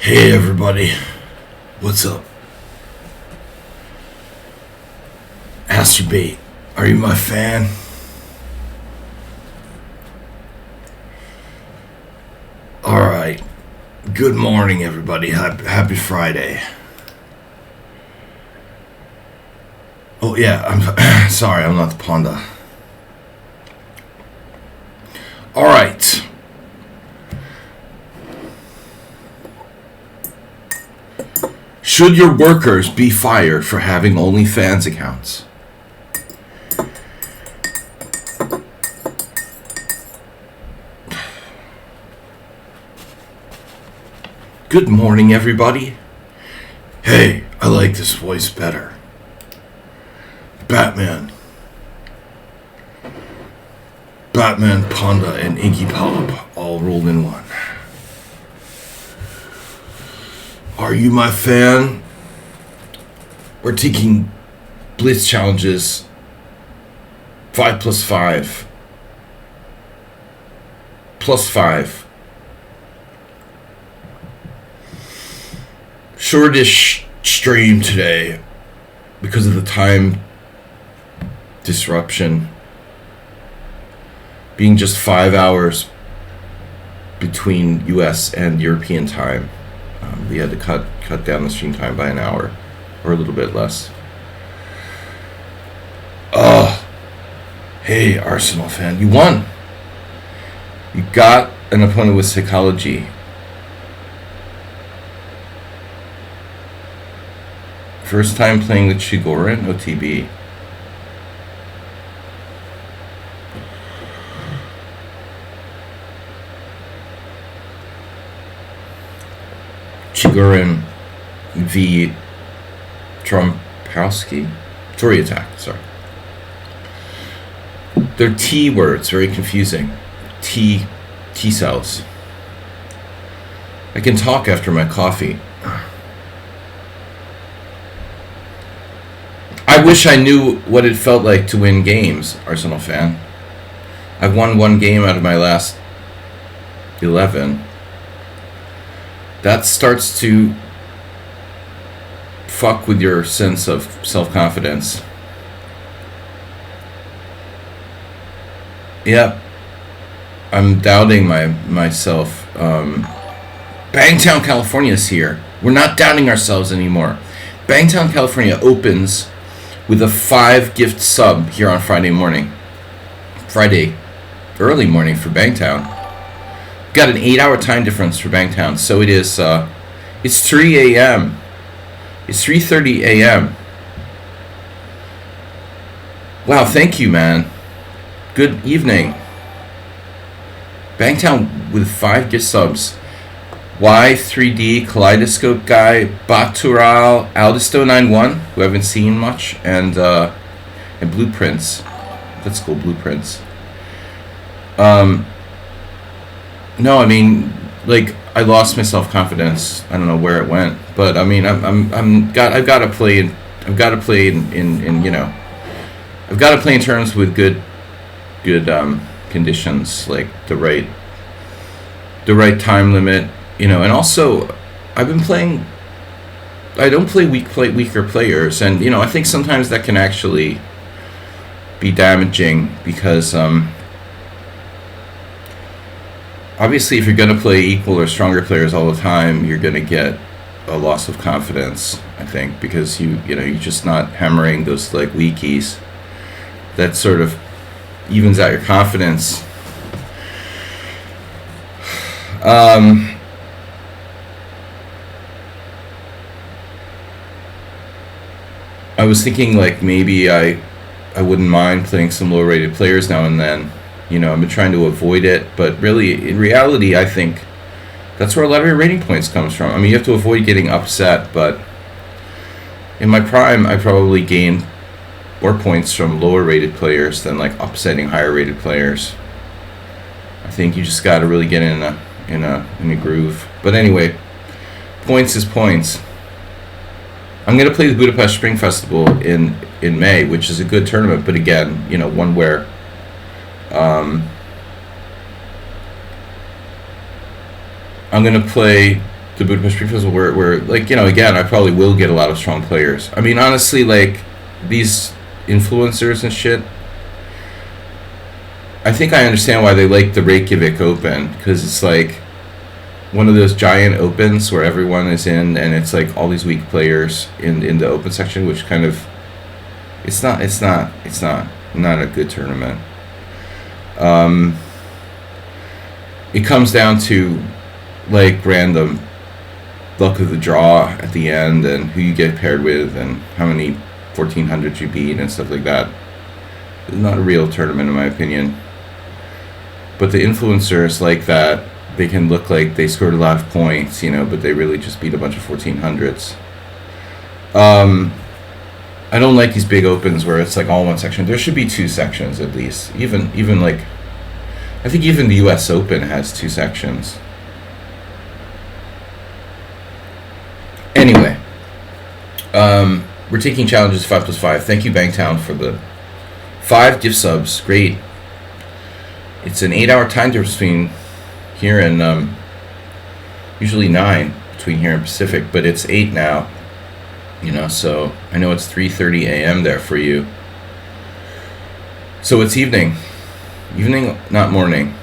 Hey everybody, what's up? Masturbate, are you my fan? Alright, good morning everybody, happy Friday. Oh yeah, I'm sorry, I'm not the panda. Alright. Should your workers be fired for having OnlyFans accounts? Good morning, everybody. Hey, I like this voice better. Batman, Panda, and Iggy Pop all rolled in one. Are you my fan? We're taking Blitz challenges 5 plus 5 plus 5. Shortish stream today because of the time disruption being just 5 hours between US and European time. We had to cut down the stream time by an hour or a little bit less. Oh, hey Arsenal fan, you won. You got an opponent with psychology. First time playing with Chigorin, OTB. Chigorin v. Trompowski? Tory attack, sorry. They're T words, very confusing. T cells. I can talk after my coffee. I wish I knew what it felt like to win games, Arsenal fan. I've won one game out of my last 11. That starts to fuck with your sense of self-confidence. Yep. I'm doubting myself. Bangtown, California is here. We're not doubting ourselves anymore. Bangtown, California opens with a 5 gift sub here on Friday early morning for Bangtown. Got an 8-hour time difference for Bangtown, so it is. It's 3 a.m. It's 3:30 a.m. Wow, thank you, man. Good evening. Bangtown with 5 gift subs. Y3D, Kaleidoscope Guy, Batural, Aldisto 91, who I haven't seen much, and Blueprints. Let's go Blueprints. No, I mean, like, I lost my self-confidence. I don't know where it went, but I mean, I've got to play in you know, I've got to play in terms with good conditions, like the right time limit, you know, and also I've been playing. I don't play weaker players, and you know, I think sometimes that can actually be damaging because obviously, if you're going to play equal or stronger players all the time, you're going to get a loss of confidence, I think, because you're just not hammering those like weakies. That sort of evens out your confidence. I was thinking like maybe I wouldn't mind playing some lower rated players now and then. You know, I've been trying to avoid it, but really, in reality, I think that's where a lot of your rating points comes from. I mean, you have to avoid getting upset, but in my prime, I probably gained more points from lower rated players than like upsetting higher rated players. I think you just got to really get in a groove. But anyway, points is points. I'm gonna play the Budapest Spring Festival in May, which is a good tournament, but again, you know, one where I'm going to play the Budapest Free Festival, where like, again, I probably will get a lot of strong players. I mean, honestly, like these influencers and shit, I think I understand why they like the Reykjavik Open, because it's like one of those giant opens where everyone is in, and it's like all these weak players in the open section, which kind of it's not a good tournament. It comes down to like random luck of the draw at the end, and who you get paired with, and how many 1400s you beat and stuff like that. It's not a real tournament in my opinion. But the influencers like that, they can look like they scored a lot of points, but they really just beat a bunch of 1400s. I don't like these big opens where it's like all one section. There should be two sections at least. Even like, I think even the U.S. Open has two sections. Anyway, we're taking challenges 5+5. Thank you, Bangtown, for the 5 gift subs. Great. It's an 8-hour time difference between here and usually 9 between here and Pacific, but it's 8 now. So I know it's 3:30 a.m. there for you. So it's evening, not morning.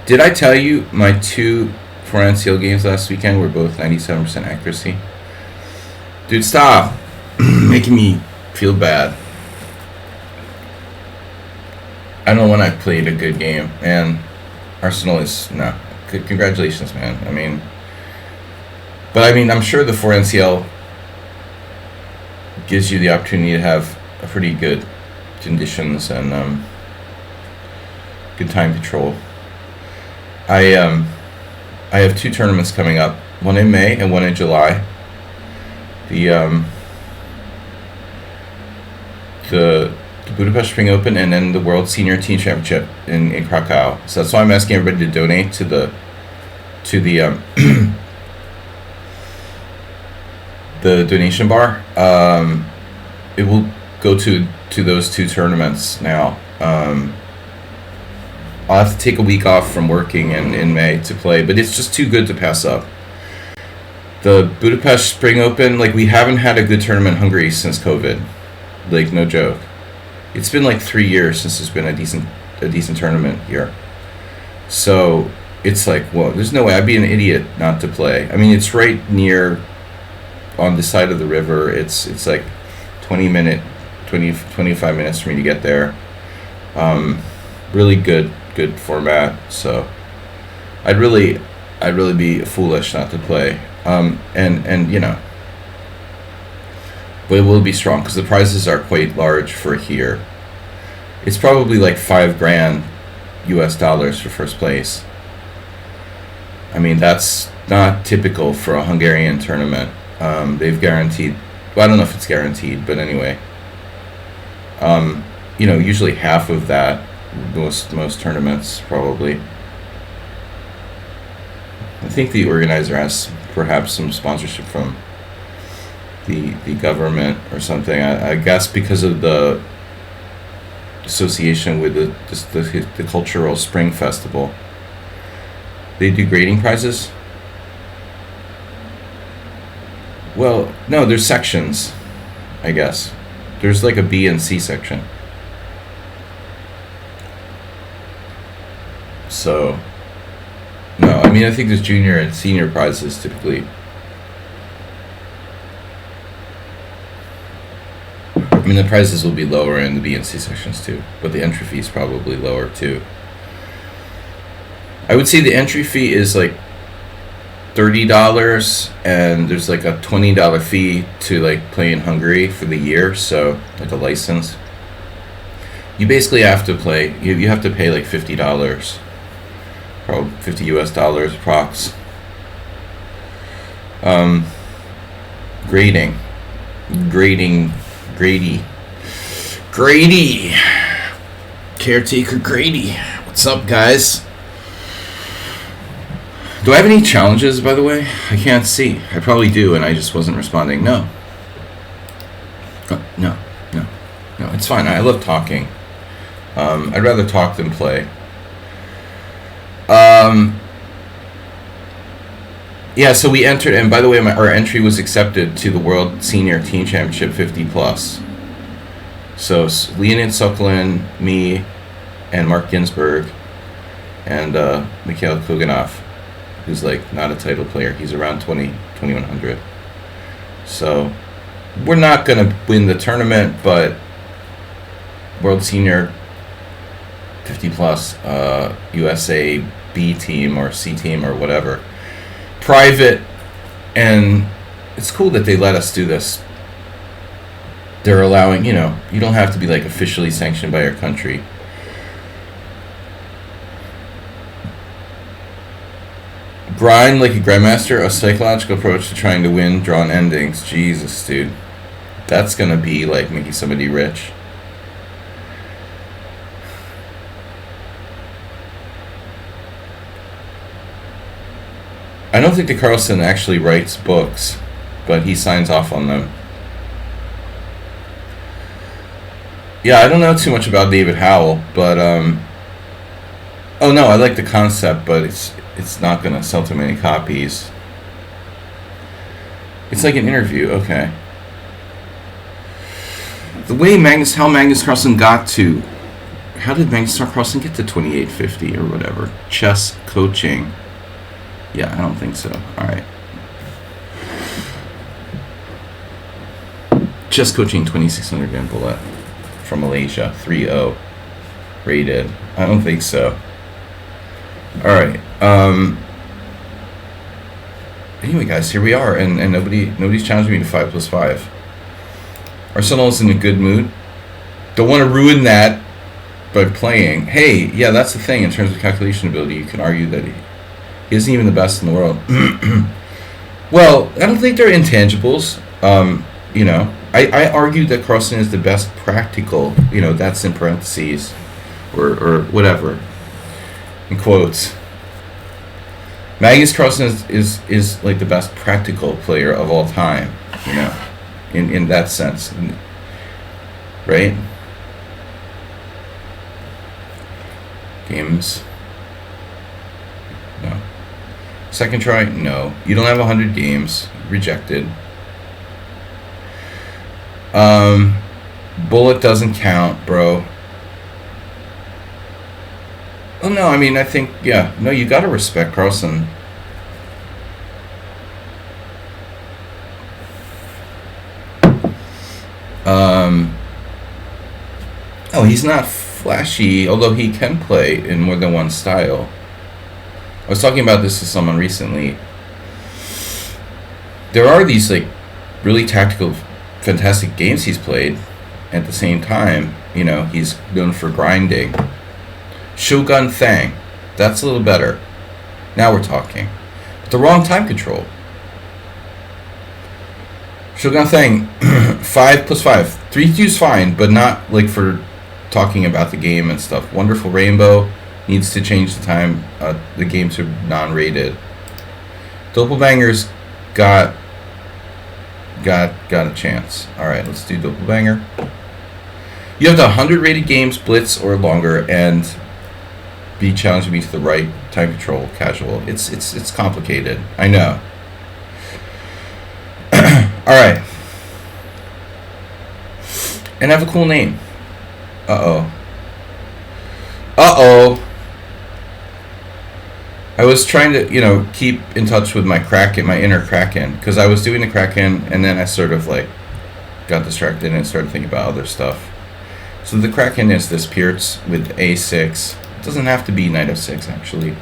Did I tell you my 2 4 NCL games last weekend were both 97% accuracy? Dude, stop making me feel bad. I don't know when I played a good game, and Arsenal is no. Congratulations, man. I'm sure the 4 NCL gives you the opportunity to have a pretty good conditions and good time control. I have 2 tournaments coming up, one in May and one in July. The Budapest Spring Open, and then the World Senior Team Championship in Krakow. So that's why I'm asking everybody to donate to the the donation bar. It will go to those 2 tournaments now. I'll have to take a week off from working in May to play, but it's just too good to pass up. The Budapest Spring Open, like, we haven't had a good tournament in Hungary since COVID. Like, no joke. It's been like 3 years since there's been a decent tournament here. So it's like, well, there's no way. I'd be an idiot not to play. It's right near, on the side of the river. It's like 25 minutes for me to get there. Really good format. So I'd really be foolish not to play. But it will be strong because the prizes are quite large for here. It's probably like $5,000 US dollars for first place. That's not typical for a Hungarian tournament. They've guaranteed, well, I don't know if it's guaranteed, but anyway, usually half of that, most tournaments probably. I think the organizer has perhaps some sponsorship from the government or something. I guess because of the association with the cultural spring festival, they do grading prizes. Well, no, there's sections, I guess. There's like a B and C section. So no, I think there's junior and senior prizes typically. The prices will be lower in the B and C sections too, but the entry fee is probably lower too. I would say the entry fee is like $30, and there's like a $20 fee to like play in Hungary for the year, so like a license. You basically have to play. You have to pay like $50, probably $50 US dollars approx. Grady, Caretaker Grady. What's up, guys? Do I have any challenges, by the way? I can't see. I probably do, and I just wasn't responding. No. No. It's fine. I love talking. I'd rather talk than play. Yeah, so we entered, and by the way, our entry was accepted to the World Senior Team Championship 50 plus. So Leonid Sokolin, me, and Mark Ginsburg, and Mikhail Koganov, who's like not a title player. He's around 2100. So we're not gonna win the tournament, but World Senior 50 plus USA B team or C team or whatever, private, and it's cool that they let us do this. They're allowing, you don't have to be like officially sanctioned by your country. Grind like a grandmaster, a psychological approach to trying to win drawn endings. Jesus, dude. That's gonna be like making somebody rich. I don't think that Carlson actually writes books, but he signs off on them. Yeah, I don't know too much about David Howell, but oh no, I like the concept, but it's not gonna sell too many copies. It's like an interview, okay. The way how Magnus Carlsen got to, how did Magnus Carlsen get to 2850 or whatever? Chess coaching. Yeah, I don't think so. All right. Chess coaching 2600 yen bullet from Malaysia, 3-0 rated. I don't think so. All right. Anyway, guys, here we are, and nobody's challenging me to 5+5. Arsenal's in a good mood. Don't want to ruin that by playing. Hey, yeah, that's the thing in terms of calculation ability. You can argue that he isn't even the best in the world. Well, I don't think they're intangibles. I argued that Carlsen is the best practical, that's in parentheses, or whatever, in quotes. Magnus Carlsen is like the best practical player of all time, in that sense, right? Games. No. Second try? No. You don't have 100 games. Rejected. Bullet doesn't count, bro. Oh, no, I mean, I think, yeah. No, you gotta respect Carlsen. Oh, he's not flashy, although he can play in more than one style. I was talking about this to someone recently. There are these like really tactical, fantastic games he's played. At the same time, he's known for grinding. Shogun Thang, that's a little better. Now we're talking. But the wrong time control. Shogun Thang, 5+5. 3-2's fine, but not like for talking about the game and stuff. Wonderful Rainbow needs to change the time, the game to non-rated. Doppelbanger's got a chance. All right, let's do Doppelbanger. You have the 100 rated games, Blitz or longer, and be challenging me to the right time control, casual. It's complicated. I know. All right. And have a cool name. Uh-oh. I was trying to, keep in touch with my Kraken, my inner Kraken, because I was doing the Kraken, and then I sort of, got distracted and started thinking about other stuff. So the Kraken is this Pirtz with A6. It doesn't have to be Knight F6, actually.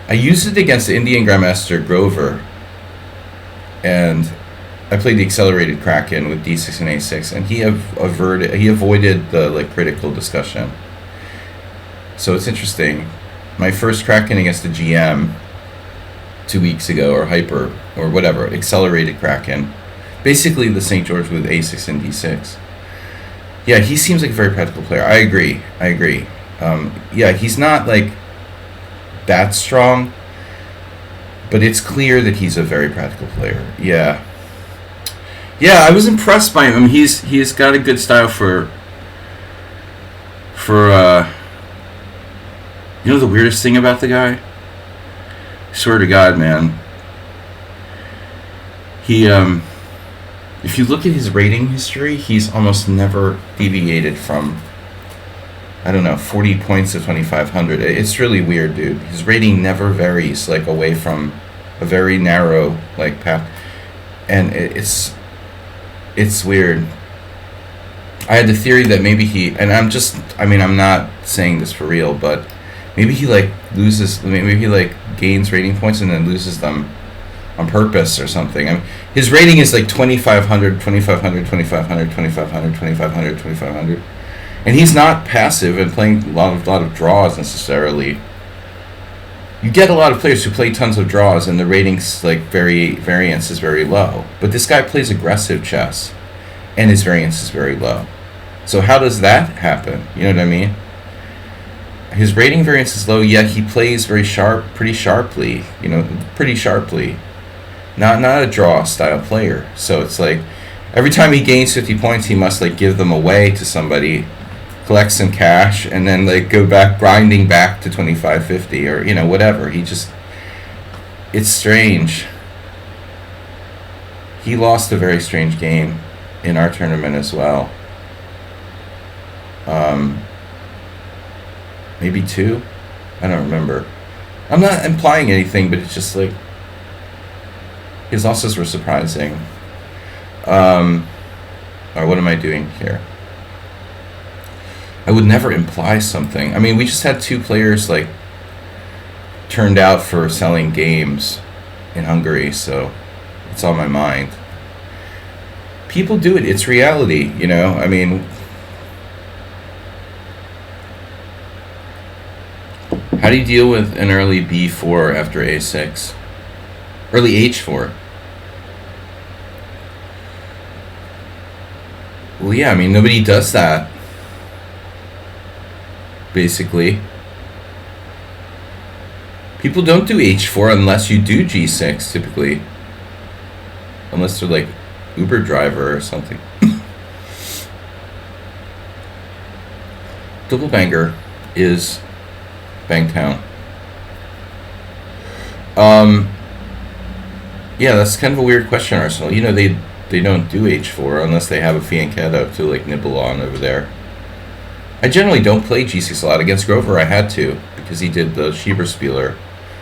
I used it against the Indian Grandmaster Grover, and I played the accelerated Kraken with D6 and A6, and he avoided the critical discussion. So it's interesting. My first Kraken against the GM 2 weeks ago, or Hyper, or whatever, accelerated Kraken, basically the St. George with A6 and D6. Yeah, he seems like a very practical player. I agree. Yeah, he's not that strong, but it's clear that he's a very practical player. Yeah, I was impressed by him. I mean, he's got a good style for the weirdest thing about the guy? Swear to God, man. He, if you look at his rating history, he's almost never deviated from, I don't know, 40 points to 2,500. It's really weird, dude. His rating never varies, like, away from a very narrow, like, path. And it's weird. I had the theory that maybe and I'm not saying this for real, but maybe he, like, maybe he, like, gains rating points and then loses them on purpose or something. I mean, his rating is like 2,500, 2,500, 2,500, 2,500, 2,500, 2,500. And he's not passive and playing a lot of draws necessarily. You get a lot of players who play tons of draws and the ratings, like, variance is very low. But this guy plays aggressive chess and his variance is very low. So how does that happen? You know what I mean? His rating variance is low, yet he plays pretty sharply. Not a draw style player. So it's like every time he gains 50 points, he must, like, give them away to somebody, collect some cash, and then, like, go back grinding back to 25-50 or, you know, whatever. It's strange. He lost a very strange game in our tournament as well. Maybe 2? I don't remember. I'm not implying anything, but it's just like his losses were surprising. Or what am I doing here? I would never imply something. I mean, we just had 2 players, like, turned out for selling games in Hungary, so it's on my mind. People do it. It's reality, you know? I mean, how do you deal with an early b4 after a6? Early h4? Well, yeah, I mean, nobody does that, basically. People don't do h4 unless you do g6, typically. Unless they're, like, Uber driver or something. Double banger is Bangtown. Yeah, that's kind of a weird question, Arsenal. You know, they don't do h4 unless they have a fianchetto to, like, nibble on over there. I generally don't play g6 a lot. Against Grover, I had to, because he did the Schieberspieler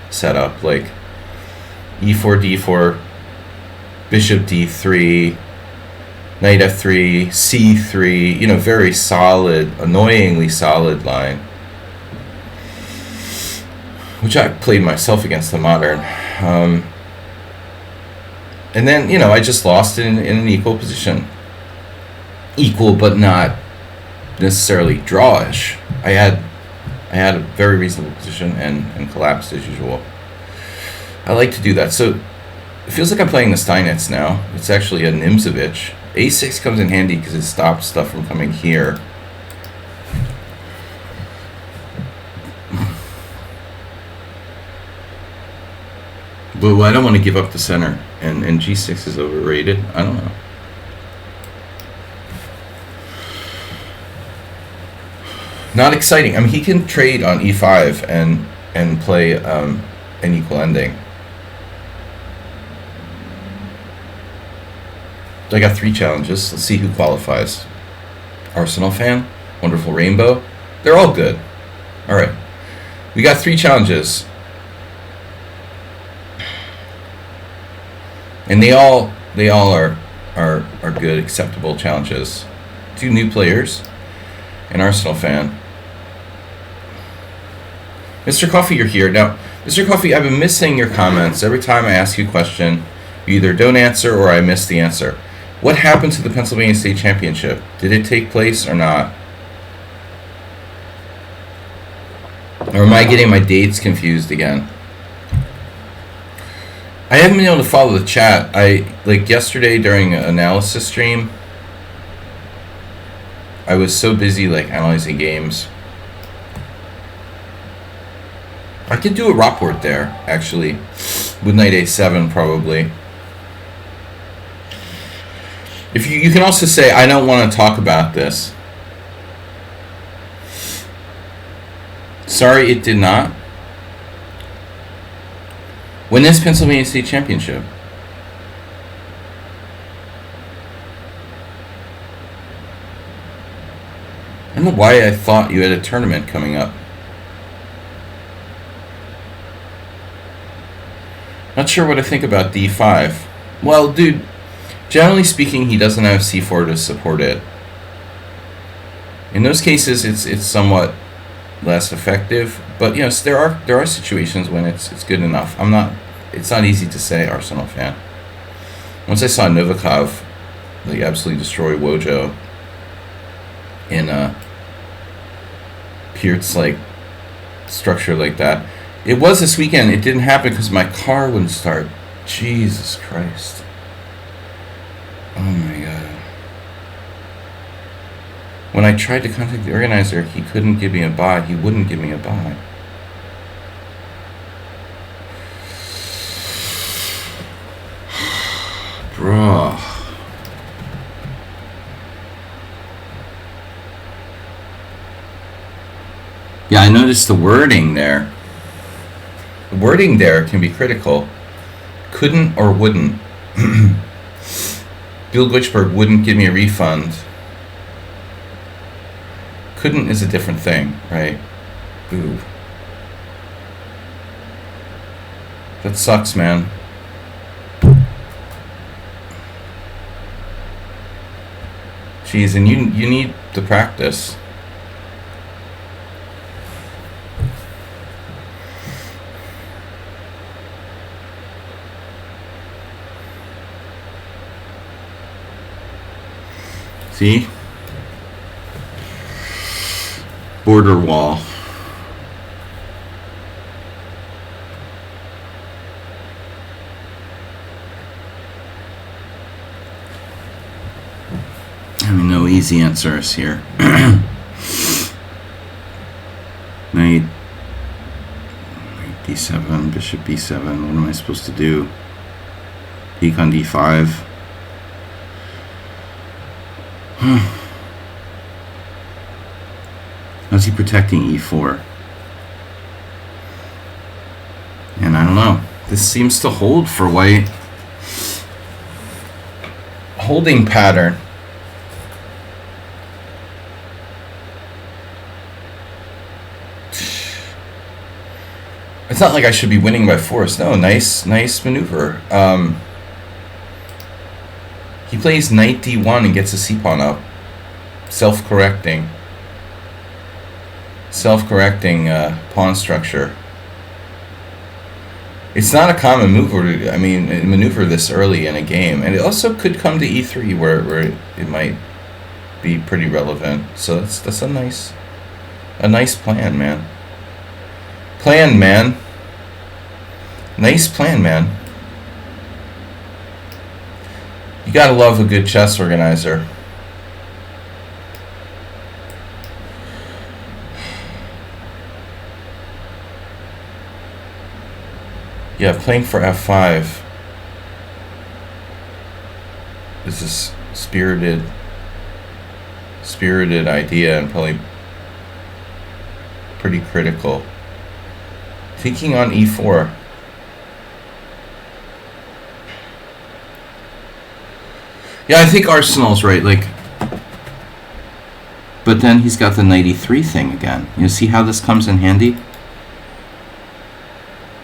setup, like e4, d4, bishop d3, knight f3, c3, you know, very solid, annoyingly solid line, which I played myself against the Modern. And then, you know, I just lost in an equal position. Equal, but not necessarily drawish. I had a very reasonable position and collapsed as usual. I like to do that. So it feels like I'm playing the Steinitz now. It's actually a Nimzovich. a6 comes in handy because it stops stuff from coming here. But I don't want to give up the center, and g6 is overrated. I don't know. Not exciting. I mean, he can trade on e5 and play an equal ending. I got 3 challenges. Let's see who qualifies. Arsenal fan, Wonderful Rainbow. They're all good. All right. We got 3 challenges. And they all are good, acceptable challenges. 2 new players, an Arsenal fan. Mr. Coffee, you're here. Now, Mr. Coffee, I've been missing your comments. Every time I ask you a question, you either don't answer or I miss the answer. What happened to the Pennsylvania State Championship? Did it take place or not? Or am I getting my dates confused again? I haven't been able to follow the chat. Like yesterday during an analysis stream, I was so busy, like, analyzing games. I could do a report there, actually, with knight a7 probably. If you can also say, I don't want to talk about this. Sorry, it did not. When is Pennsylvania State Championship? I don't know why I thought you had a tournament coming up. Not sure what I think about D5. Well, dude, generally speaking, he doesn't have C4 to support it. In those cases, it's somewhat less effective, but yes, there are situations when it's good enough. It's not easy to say, Arsenal fan. Once I saw Novikov like absolutely destroy Wojo in a Peart's like structure like that. It was this weekend. It didn't happen because my car wouldn't start. Jesus Christ. Oh my god. When I tried to contact the organizer, he couldn't give me a buy. He wouldn't give me a buy. Bro. Yeah, I noticed the wording there. The wording there can be critical. Couldn't or wouldn't. Bill Glitchberg wouldn't give me a refund. Couldn't is a different thing, right? Ooh. That sucks, man. Jeez, and you need the practice. See? Border wall. I mean, no easy answers here. Knight d7, bishop b7. What am I supposed to do? Peek on d5. How's he protecting e4? And I don't know. This seems to hold for white. Holding pattern. It's not like I should be winning by force. No, nice maneuver. He plays knight d1 and gets a c-pawn up. Self-correcting pawn structure. It's not a common maneuver this early in a game, and it also could come to e3 where it might be pretty relevant. So that's a nice plan, man. Nice plan, man. You gotta love a good chess organizer. Yeah, playing for f5 is a spirited idea and probably pretty critical. Thinking on e4. Yeah, I think Arsenal's right, but then he's got the knight e3 thing again. You see how this comes in handy?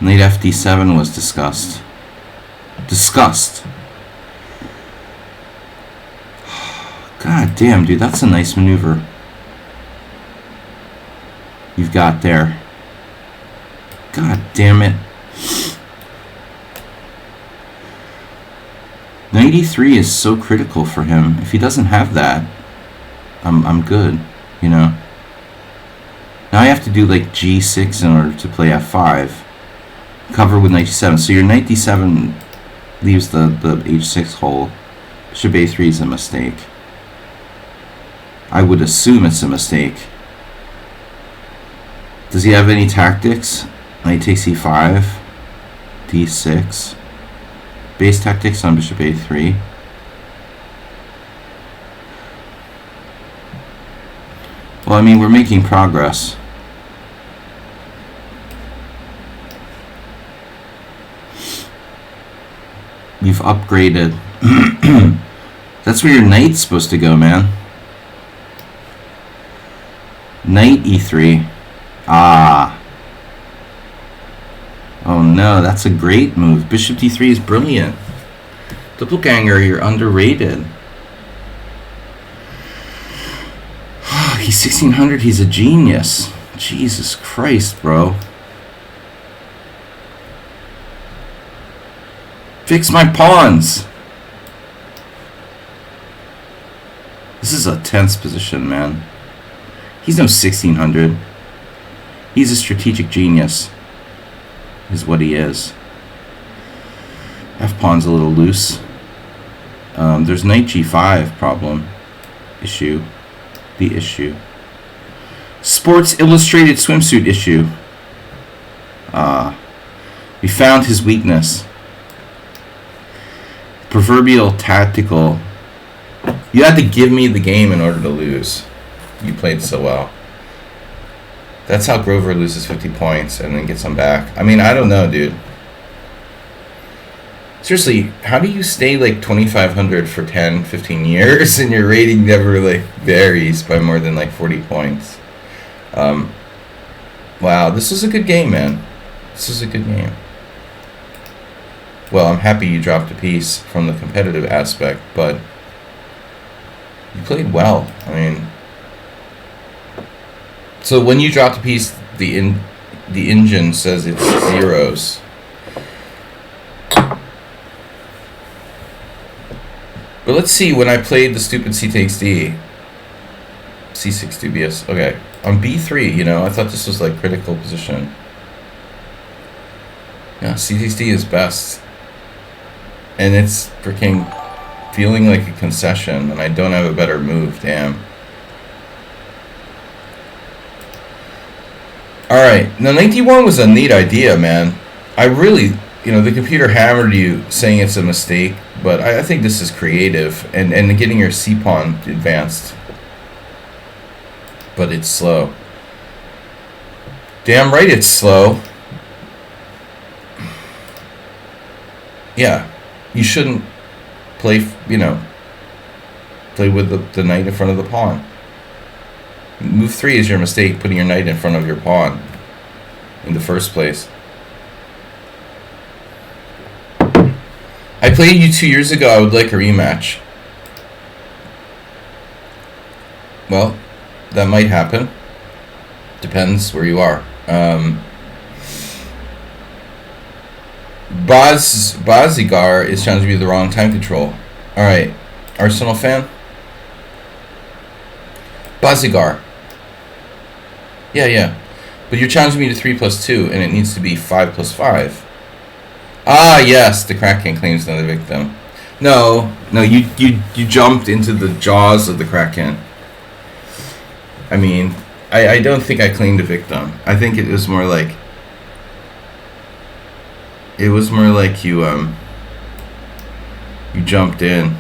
Knight fd7 was discussed. God damn, dude, that's a nice maneuver you've got there. God damn it. Knight e3 is so critical for him. If he doesn't have that, I'm good, you know. Now I have to do like g6 in order to play f5. Cover with knight d7. So your knight d7 leaves the h6 hole. Bishop a3 is a mistake. I would assume it's a mistake. Does he have any tactics? Knight takes e5, d6. Base tactics on bishop a3. Well, I mean, we're making progress. We've upgraded. That's where your knight's supposed to go, man. Knight e3. Ah. Oh no, that's a great move. Bishop d3 is brilliant. Doppelganger, you're underrated. He's 1600, he's a genius. Jesus Christ, bro. Fix my pawns. This is a tense position, man. He's no 1600. He's a strategic genius, is what he is. F-pawn's a little loose. There's knight g5 problem. Issue. The issue. Sports Illustrated swimsuit issue. We found his weakness. Proverbial tactical. You had to give me the game in order to lose. You played so well. That's how Grover loses 50 points and then gets them back. I mean, I don't know, dude. Seriously, how do you stay like 2,500 for 10, 15 years and your rating never like varies by more than like 40 points? Wow, this is a good game, man. This is a good game. Well, I'm happy you dropped a piece from the competitive aspect, but you played well. I mean, so when you dropped a piece, the engine says it's zeros. But let's see, when I played the stupid c takes d, c6 dubious. Okay, on b3, you know, I thought this was like critical position. Yeah, c takes d is best. And it's freaking feeling like a concession, and I don't have a better move, damn. Alright, now knight d1 was a neat idea, man. I really, you know, the computer hammered you saying it's a mistake, but I think this is creative, and getting your c-pawn advanced. But it's slow. Damn right it's slow. Yeah, you shouldn't play, you know, play with the knight in front of the pawn. Move 3 is your mistake, putting your knight in front of your pawn in the first place. I played you 2 years ago. I would like a rematch. Well, that might happen. Depends where you are. Bazigar is challenging me with the wrong time control. Alright. Arsenal fan? Bazigar. Yeah. But you're challenging me to 3+2, and it needs to be 5+5. Ah, yes, the Kraken claims another victim. No, you jumped into the jaws of the Kraken. I mean, I don't think I claimed a victim. I think it was more like... It was more like you jumped in.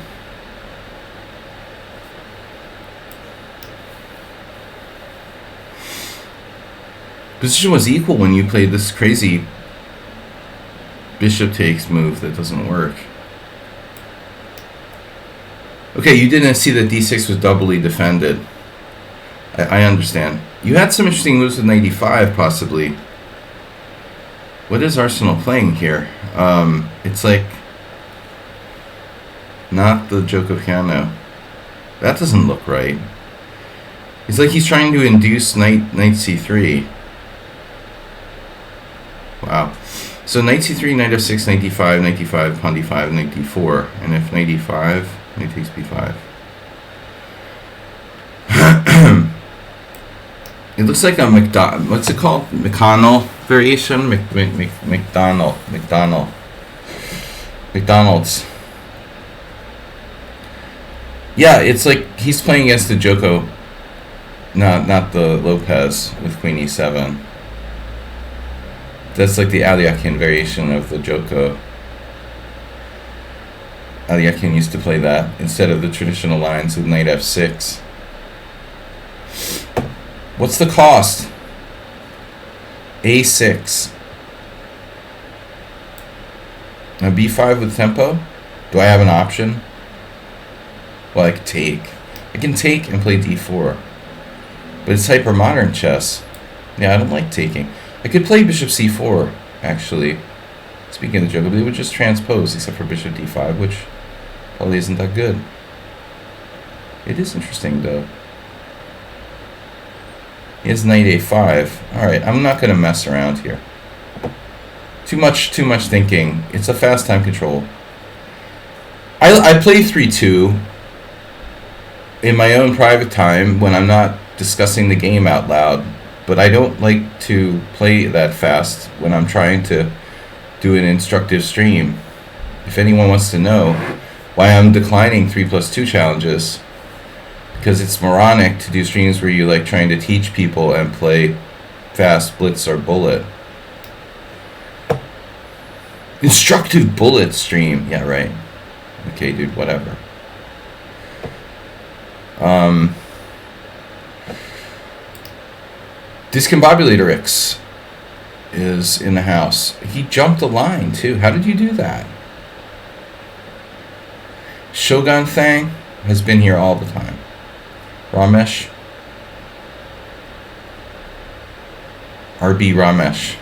Position was equal when you played this crazy bishop takes move that doesn't work. Okay, you didn't see that d6 was doubly defended. I understand. You had some interesting moves with knight e5, possibly. What is Arsenal playing here? It's like not the Joko piano. That doesn't look right. It's like he's trying to induce knight c3. Wow. So knight c3, knight f6, knight d5, knight d5, pawn d5, knight d4, and if knight e5, knight takes b5. It looks like a what's it called? McConnell variation? McDonald's. Yeah, it's like he's playing against the Joko, not the Lopez with queen e7. That's like the Aliakin variation of the Joko. Aliakin used to play that instead of the traditional lines with knight f6. What's the cost? a6. Now b5 with tempo. Do I have an option? Well, I could take. I can take and play d4. But it's hyper-modern chess. Yeah, I don't like taking. I could play bishop c4, actually. Speaking of the joke, I believe it would just transpose, except for bishop d5, which probably isn't that good. It is interesting, though. He has knight a5. Alright, I'm not going to mess around here. Too much thinking. It's a fast time control. I play 3-2 in my own private time when I'm not discussing the game out loud, but I don't like to play that fast when I'm trying to do an instructive stream. If anyone wants to know why I'm declining 3+2 challenges, because it's moronic to do streams where you like trying to teach people and play fast Blitz or Bullet. Instructive Bullet stream. Yeah, right. Okay, dude, whatever. Discombobulator X is in the house. He jumped a line, too. How did you do that? Shogun Thang has been here all the time. Ramesh. RB Ramesh.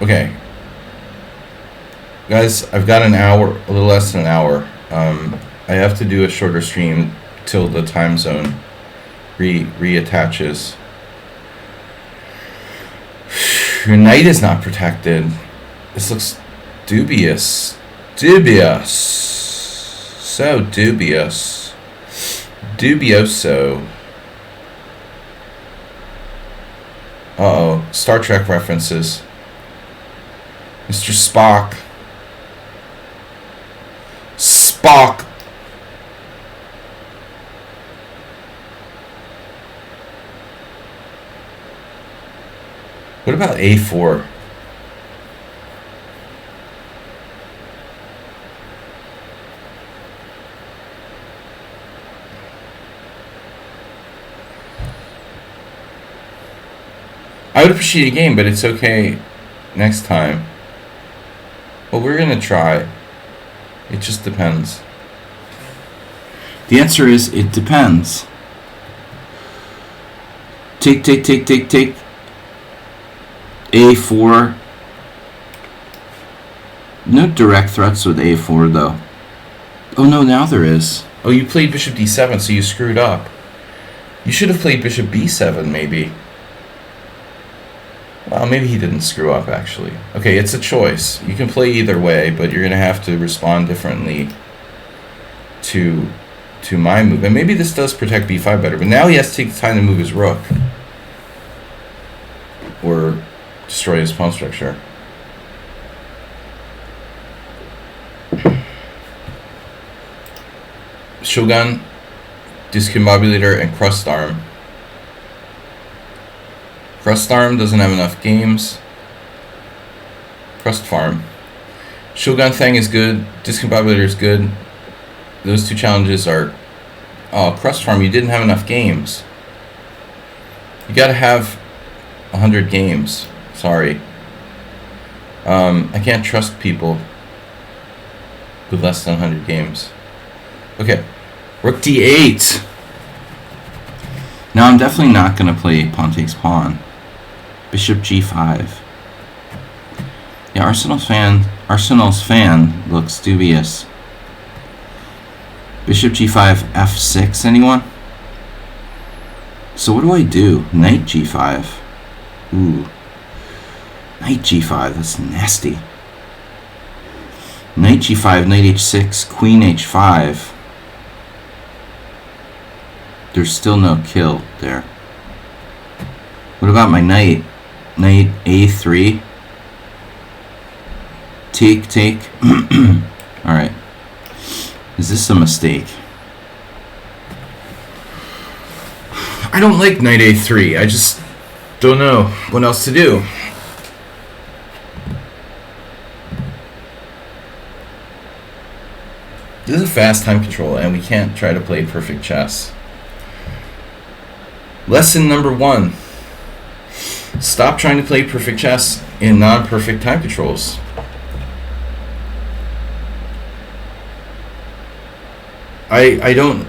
Okay. Guys, I've got an hour, a little less than an hour. I have to do a shorter stream till the time zone reattaches. Your knight is not protected. This looks dubious. Dubious. So dubious. Dubioso. Uh-oh. Star Trek references. Mr. Spock. Spock. What about A4? I would appreciate a game, but it's okay next time. Well, we're going to try. It just depends. The answer is, it depends. Take. A4. No direct threats with A4, though. Oh, no, now there is. Oh, you played bishop d7, so you screwed up. You should have played bishop b7, maybe. Well, maybe he didn't screw up, actually. Okay, it's a choice. You can play either way, but you're going to have to respond differently to my move. And maybe this does protect b5 better, but now he has to take the time to move his rook. Or destroy his pawn structure. Shogun, Discombobulator, and Crust Arm. Crust Arm doesn't have enough games. Crust Farm. Shogun Thang is good. Discombobulator is good. Those two challenges are... Oh, Crust Farm, you didn't have enough games. You gotta have 100 games. Sorry. I can't trust people with less than 100 games. Okay. Rook d8. Now I'm definitely not going to play pawn takes pawn. Bishop g5. Yeah, Arsenal's fan looks dubious. Bishop g5, f6, anyone? So what do I do? Knight g5. Ooh. Knight g5, that's nasty. Knight g5, knight h6, queen h5. There's still no kill there. What about my knight? Knight a3. Take. Alright. Is this a mistake? I don't like knight a3. I just don't know what else to do. This is a fast time control, and we can't try to play perfect chess. Lesson number 1. Stop trying to play perfect chess in non-perfect time controls. I don't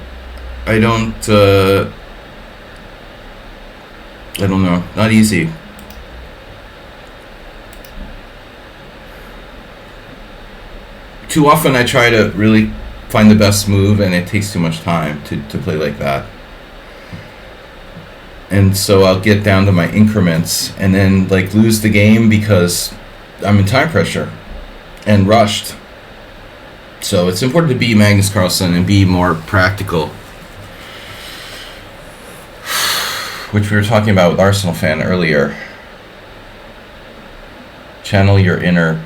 know. Not easy. Too often I try to really find the best move, and it takes too much time to play like that. And so I'll get down to my increments and then like lose the game because I'm in time pressure and rushed. So it's important to be Magnus Carlsen and be more practical, which we were talking about with Arsenal fan earlier. Channel your inner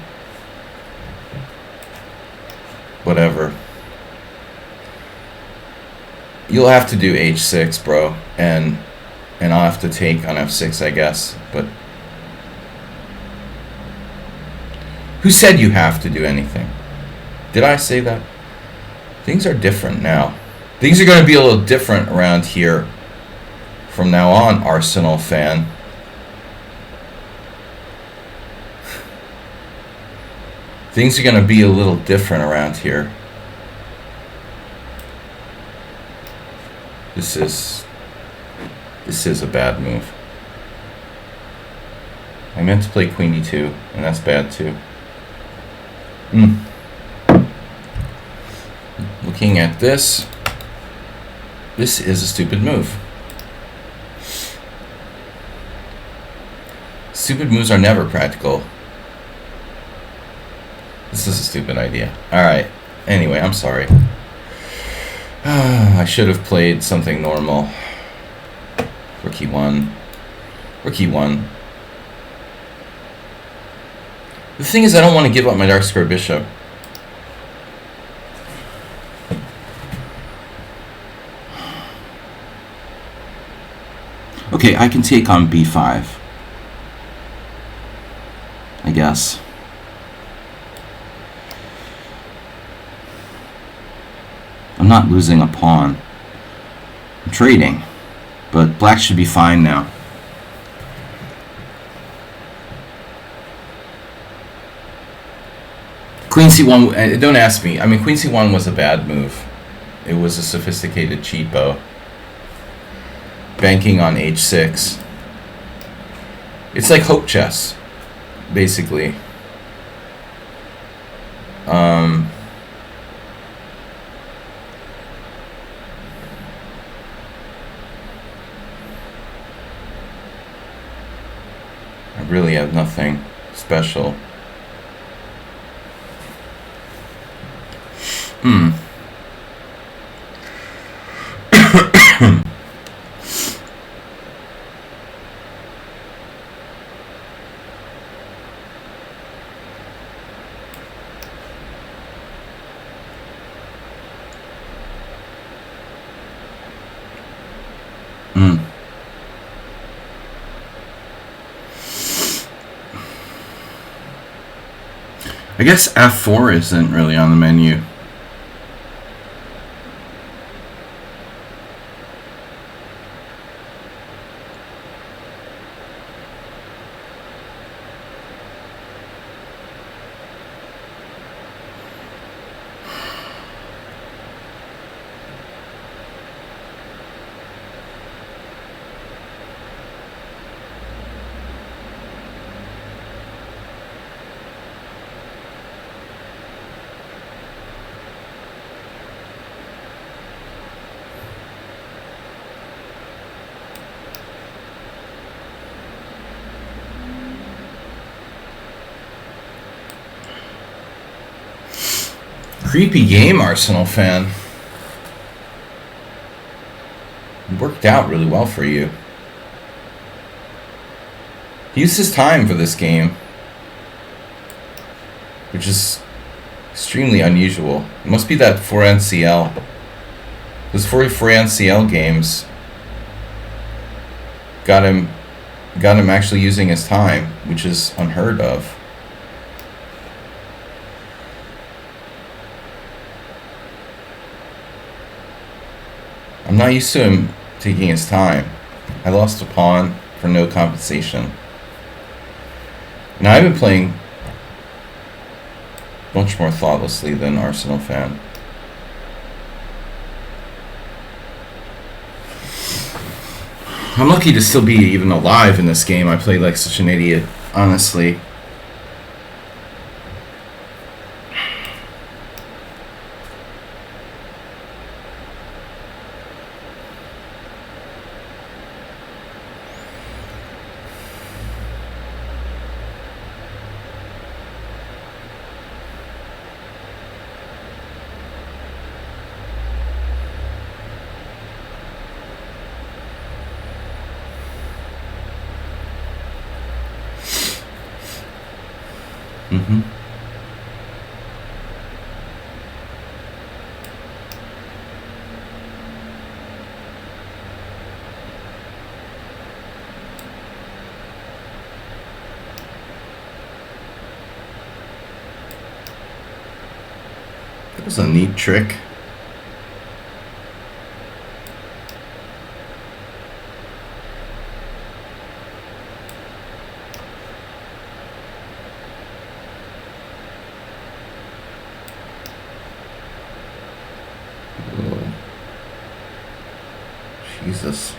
whatever. You'll have to do h6, bro, and I'll have to take on f6, I guess. But who said you have to do anything? Did I say that? Things are different now. Things are going to be a little different around here from now on, Arsenal fan. Things are going to be a little different around here. This is a bad move. I meant to play queen d2, and that's bad too. Looking at this is a stupid move. Stupid moves are never practical. This is a stupid idea. Alright. Anyway, I'm sorry. I should have played something normal. Rook e1. Rook e1. The thing is, I don't want to give up my dark square bishop. Okay, I can take on b5. I guess. I'm not losing a pawn. I'm trading. But black should be fine now. Queen c1, don't ask me. I mean, queen c1 was a bad move. It was a sophisticated cheat bow. Banking on h6. It's like hope chess, basically. I really have nothing special. I guess f4 isn't really on the menu. Creepy game, Arsenal fan. It worked out really well for you. He used his time for this game, which is extremely unusual. It must be that 4NCL. Those 4NCL games got him actually using his time, which is unheard of. I'm not used to him taking his time. I lost a pawn for no compensation. Now, I've been playing much more thoughtlessly than Arsenal fan. I'm lucky to still be even alive in this game. I played like such an idiot, honestly. Mm-hmm. That was a neat trick. Jesus.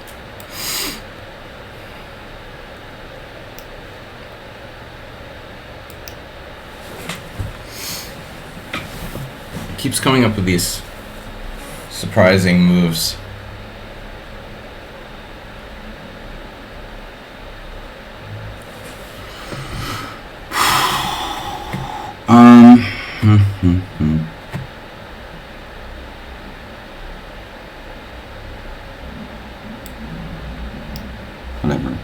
Keeps coming up with these surprising moves. Whatever.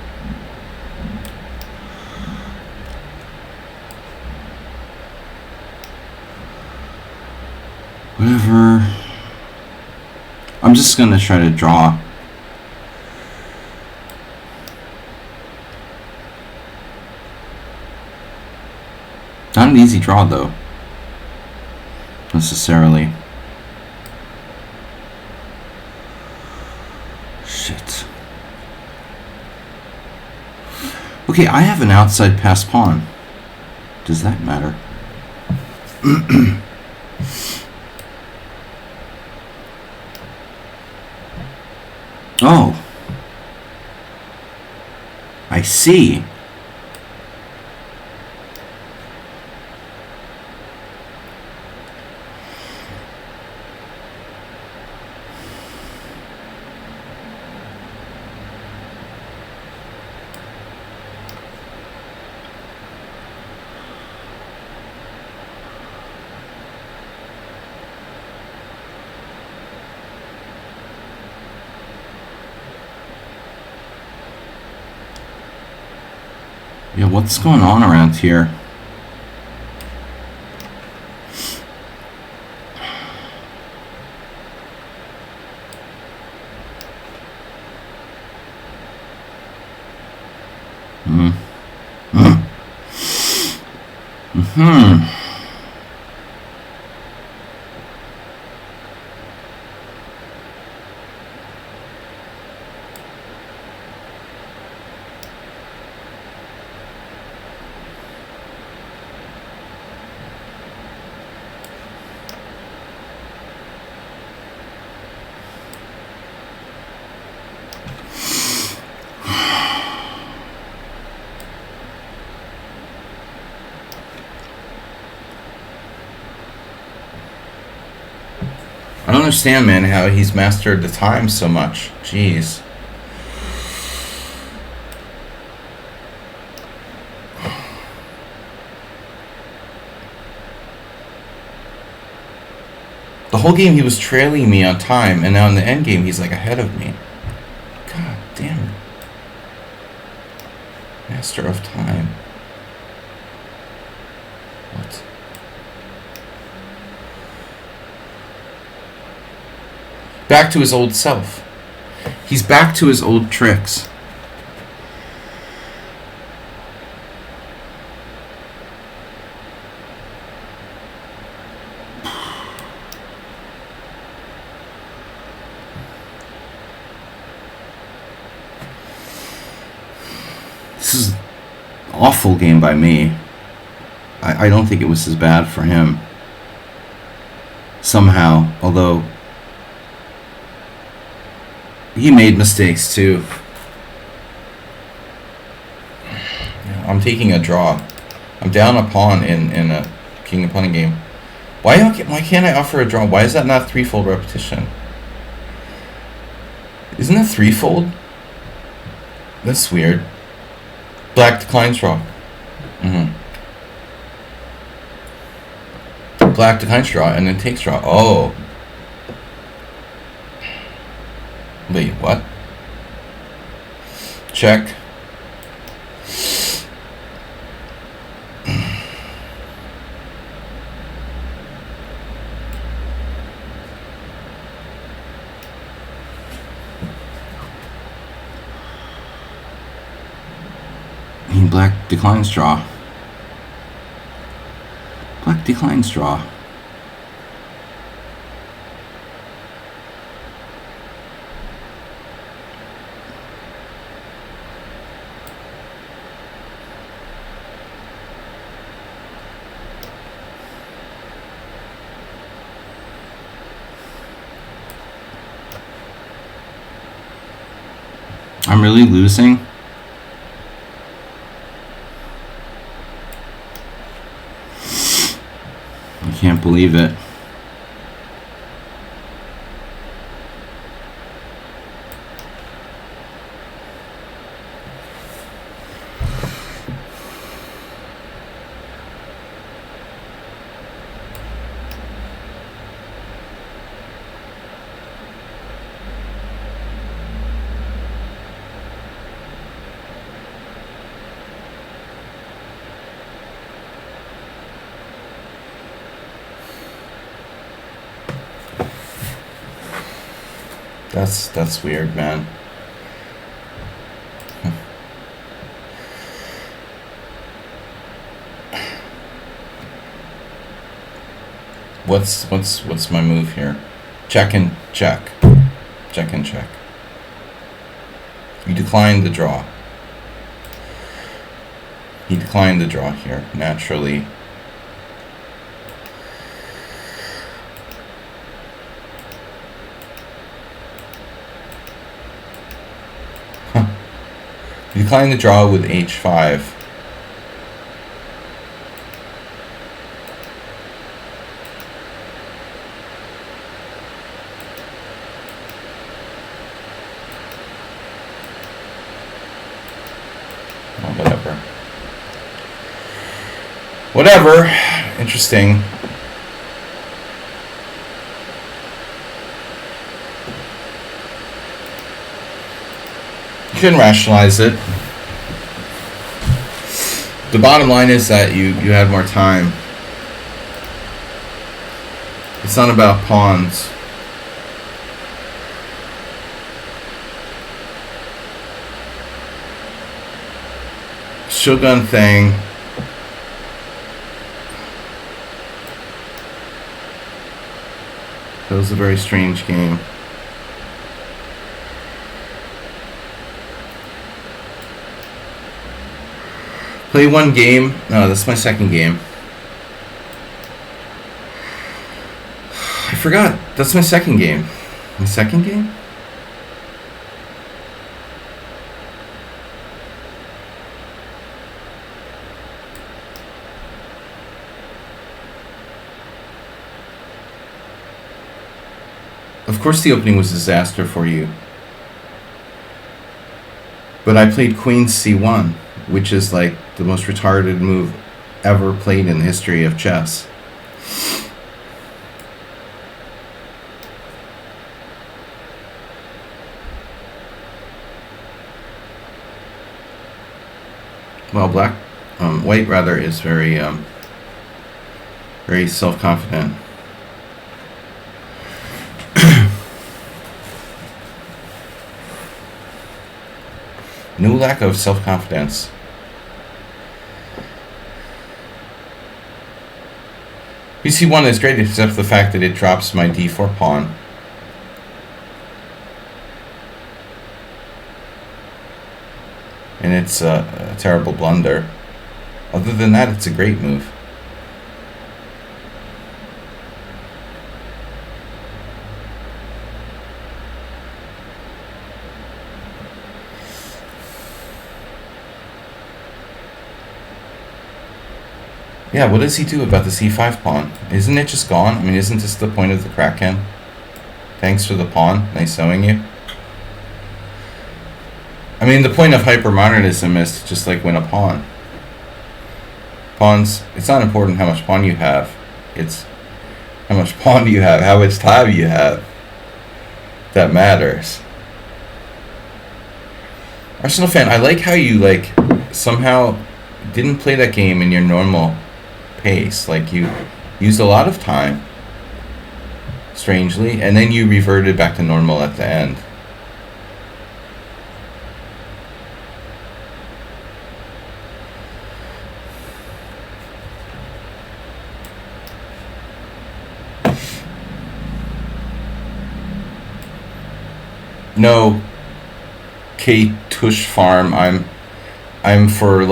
Whatever. I'm just gonna try to draw. Not an easy draw though, necessarily. Shit. Okay, I have an outside pass pawn. Does that matter? Oh. I see. Yeah, what's going on around here? I don't understand, man, how he's mastered the time so much. Jeez. The whole game he was trailing me on time, and now in the end game he's like ahead of me. God damn it. Master of time. What? Back to his old self. He's back to his old tricks. This is awful game by me. I don't think it was as bad for him. Somehow, although he made mistakes too. I'm taking a draw. I'm down a pawn in a king opponent game. Why can't I offer a draw? Why is that not threefold repetition? Isn't it threefold? That's weird. Black declines draw. Black declines draw and then takes draw. Oh. Wait, what? Check. Black declines draw. Black declines draw. I'm really losing. I can't believe it. That's weird, man. What's my move here? Check and check. Check and check. You declined the draw. He declined the draw here, naturally. You decline the draw with h5. Oh, whatever. Whatever. Interesting. You can rationalize it. The bottom line is that you had more time. It's not about pawns. Shogun thing. That was a very strange game. Play one game. No, that's my second game. I forgot. That's my second game. My second game? Of course the opening was a disaster for you. But I played Queen C1, which is like the most retarded move ever played in the history of chess. Well, white rather is very self-confident. No lack of self-confidence. BC1 is great except for the fact that it drops my d4 pawn. And it's a terrible blunder. Other than that, it's a great move. Yeah, what does he do about the c5 pawn? Isn't it just gone? I mean, isn't this the point of the Kraken? Thanks for the pawn. Nice knowing you. I mean, the point of hypermodernism is to just like win a pawn. Pawns, it's not important how much pawn you have. It's how much pawn do you have, how much time you have. That matters. Arsenal fan, I like how you like somehow didn't play that game in your normal pace. Like you used a lot of time, strangely, and then you reverted back to normal at the end. No, K Tush Farm. I'm for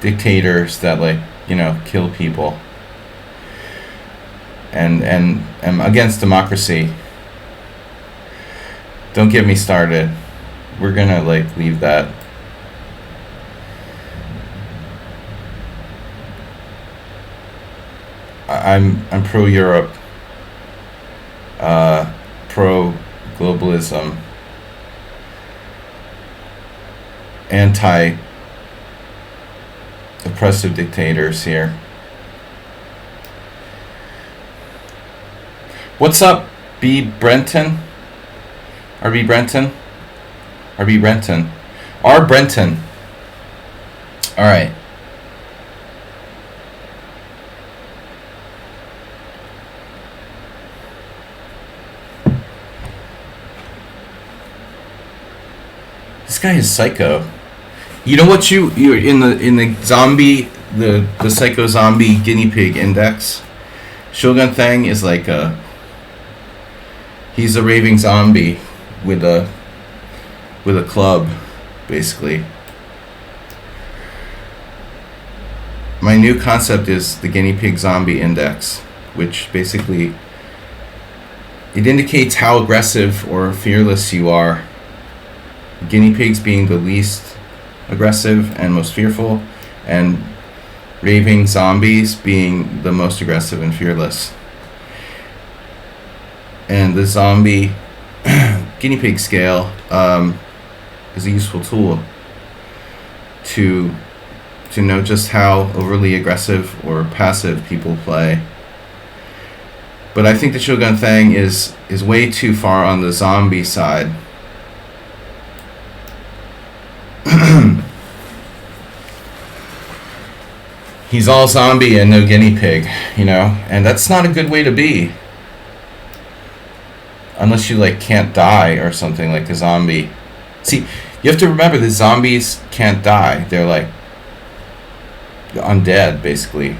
dictators that like kill people, and I'm against democracy. Don't get me started. We're gonna like leave that. I'm pro Europe. Pro-globalism, anti-oppressive dictators here. What's up, B. Brenton? RB Brenton? RB Brenton. R. Brenton. All right. This guy is psycho. You know what you're in the zombie the psycho zombie guinea pig index. Shogun Thang is like he's a raving zombie with a club, basically. My new concept is the guinea pig zombie index, which basically it indicates how aggressive or fearless you are. Guinea pigs being the least aggressive and most fearful, and raving zombies being the most aggressive and fearless. And the zombie guinea pig scale is a useful tool to know just how overly aggressive or passive people play. But I think the Shogun Thang is way too far on the zombie side. He's all zombie and no guinea pig, and that's not a good way to be. Unless you can't die or something like a zombie. See, you have to remember that zombies can't die. They're undead, basically.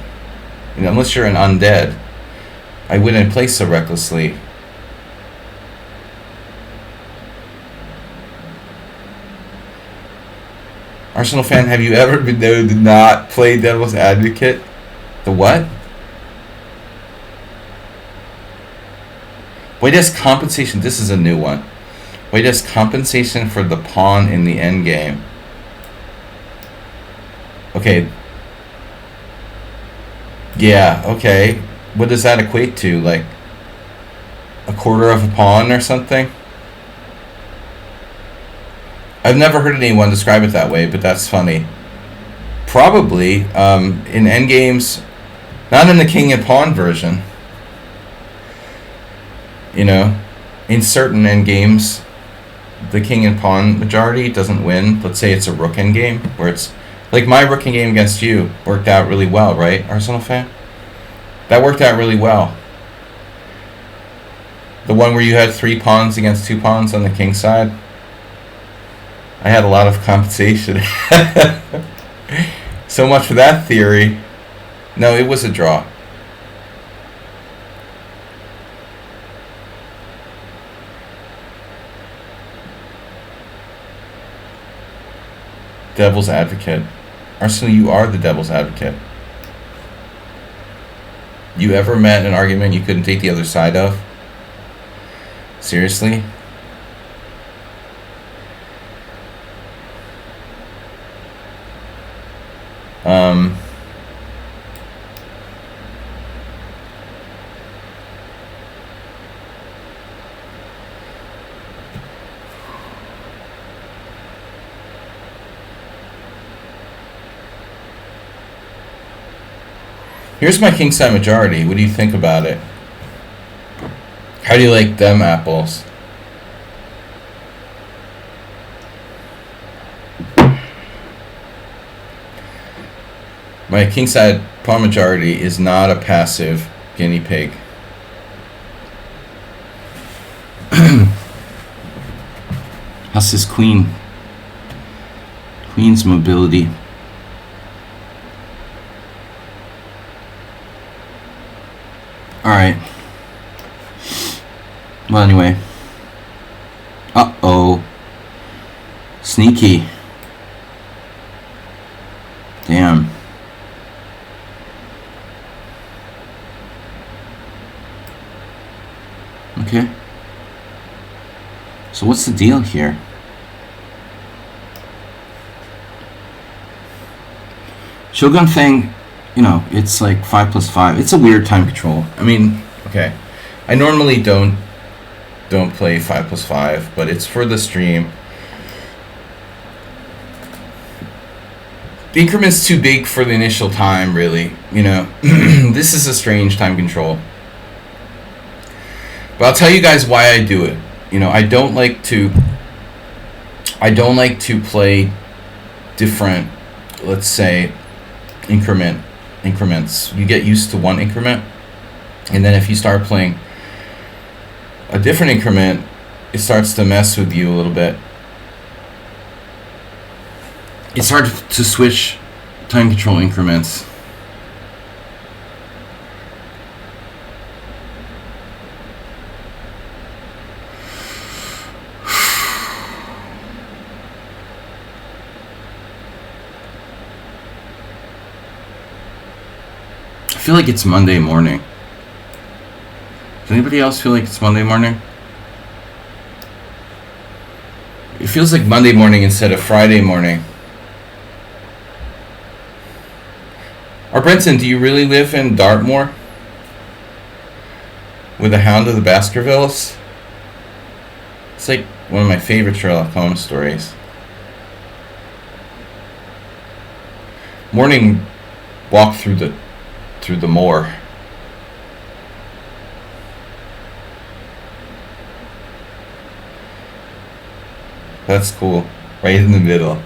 Unless you're an undead, I wouldn't play so recklessly. Arsenal fan, have you ever been known to not play devil's advocate? The what? White as compensation. This is a new one. White as compensation for the pawn in the endgame. Okay. Yeah, okay. What does that equate to? Like a quarter of a pawn or something? I've never heard anyone describe it that way, but that's funny. Probably in endgames, not in the king and pawn version. In certain endgames, the king and pawn majority doesn't win. Let's say it's a rook endgame, where it's like my rook endgame against you worked out really well, right, Arsenal fan? That worked out really well. The one where you had 3 pawns against 2 pawns on the king side. I had a lot of compensation. So much for that theory. No, it was a draw. devil's advocate. Arsenal, you are the devil's advocate. You ever met an argument you couldn't take the other side of? Seriously? Here's my kingside majority. What do you think about it? How do you like them apples? My kingside pawn majority is not a passive guinea pig. How's his queen? Queen's mobility. Alright. Well, anyway. Uh-oh. Sneaky. Damn. Okay. So what's the deal here? Shogun Fang, you know, it's like 5+5. It's a weird time control. I mean, okay. I normally don't play 5+5, but it's for the stream. The increment's too big for the initial time, really. You know, this is a strange time control. But I'll tell you guys why I do it. You know, I don't like to play different, let's say, increments. You get used to one increment, and then if you start playing a different increment, it starts to mess with you a little bit. It's hard to switch time control increments. I feel like it's Monday morning. Does anybody else feel like it's Monday morning? It feels like Monday morning instead of Friday morning. Or Brenton, do you really live in Dartmoor? With the Hound of the Baskervilles? It's like one of my favorite Sherlock Holmes stories. Morning walk through the moor. That's cool. Right in the middle.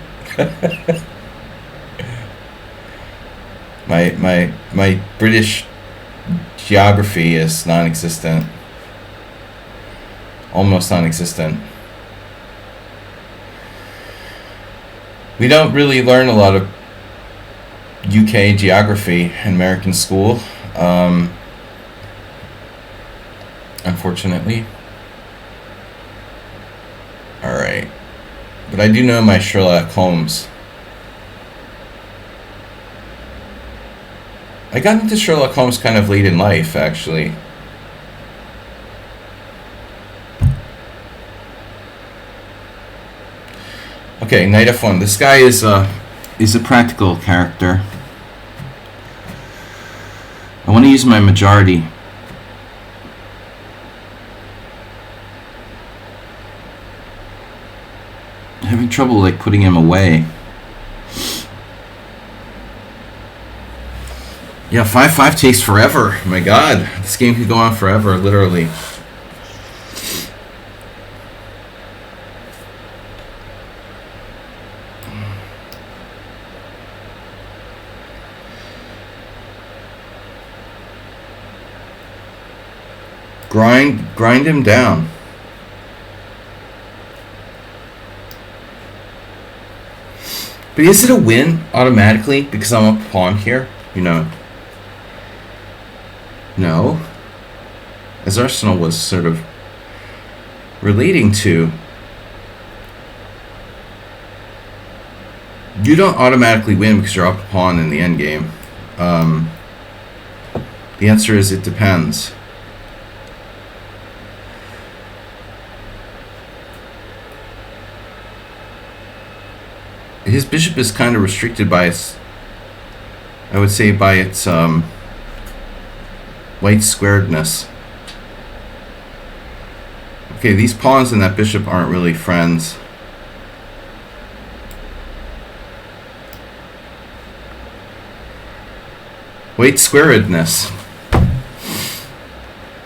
My British geography is non-existent. Almost non-existent. We don't really learn a lot of UK geography in American school, unfortunately. Alright. But I do know my Sherlock Holmes. I got into Sherlock Holmes kind of late in life, actually. Okay, Knight F1. This guy is a practical character. I want to use my majority. I'm having trouble like putting him away. Yeah, 5-5 takes forever. My God, this game could go on forever, literally. Grind him down. But is it a win automatically because I'm a pawn here? You know. No. As Arsenal was sort of relating to. You don't automatically win because you're up a pawn in the endgame. The answer is it depends. His bishop is kind of restricted by its, I would say, by its white squaredness. Okay, these pawns and that bishop aren't really friends. White squaredness.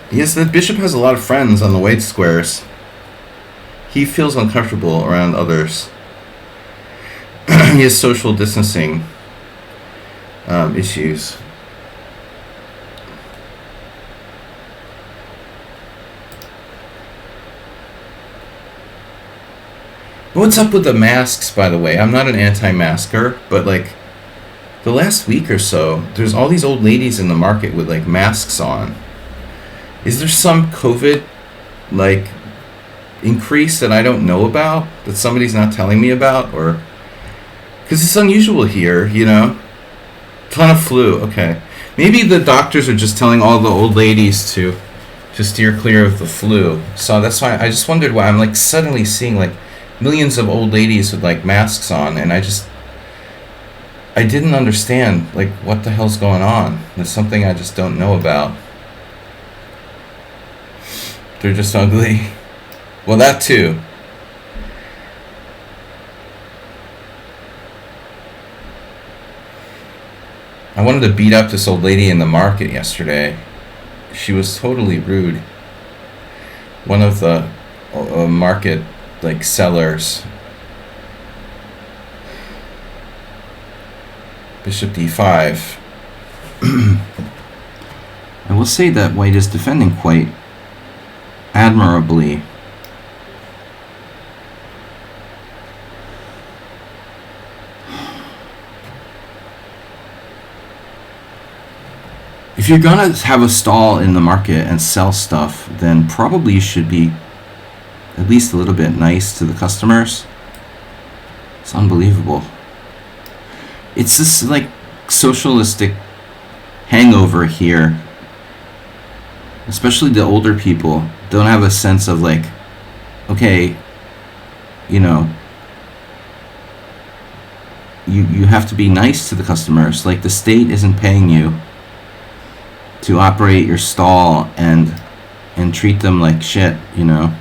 Yes, the bishop has a lot of friends on the white squares. He feels uncomfortable around others. He has social distancing issues. What's up with the masks, by the way? I'm not an anti-masker, but like the last week or so, there's all these old ladies in the market with like masks on. Is there some COVID like increase that I don't know about, that somebody's not telling me about? Or because it's unusual here, you know? Ton of flu. Okay, maybe the doctors are just telling all the old ladies to steer clear of the flu. So that's why I just wondered why I'm like suddenly seeing like millions of old ladies with like masks on, and I didn't understand like what the hell's going on. There's something I just don't know about. They're just ugly. Well, that too. I wanted to beat up this old lady in the market yesterday. She was totally rude. One of the market like sellers. Bishop d5. I will say that white is defending quite admirably. If you're gonna have a stall in the market and sell stuff, then probably you should be at least a little bit nice to the customers. It's unbelievable. It's this like socialistic hangover here. Especially the older people don't have a sense of like, okay, you know, you have to be nice to the customers. Like the state isn't paying you to operate your stall and treat them like shit, you know.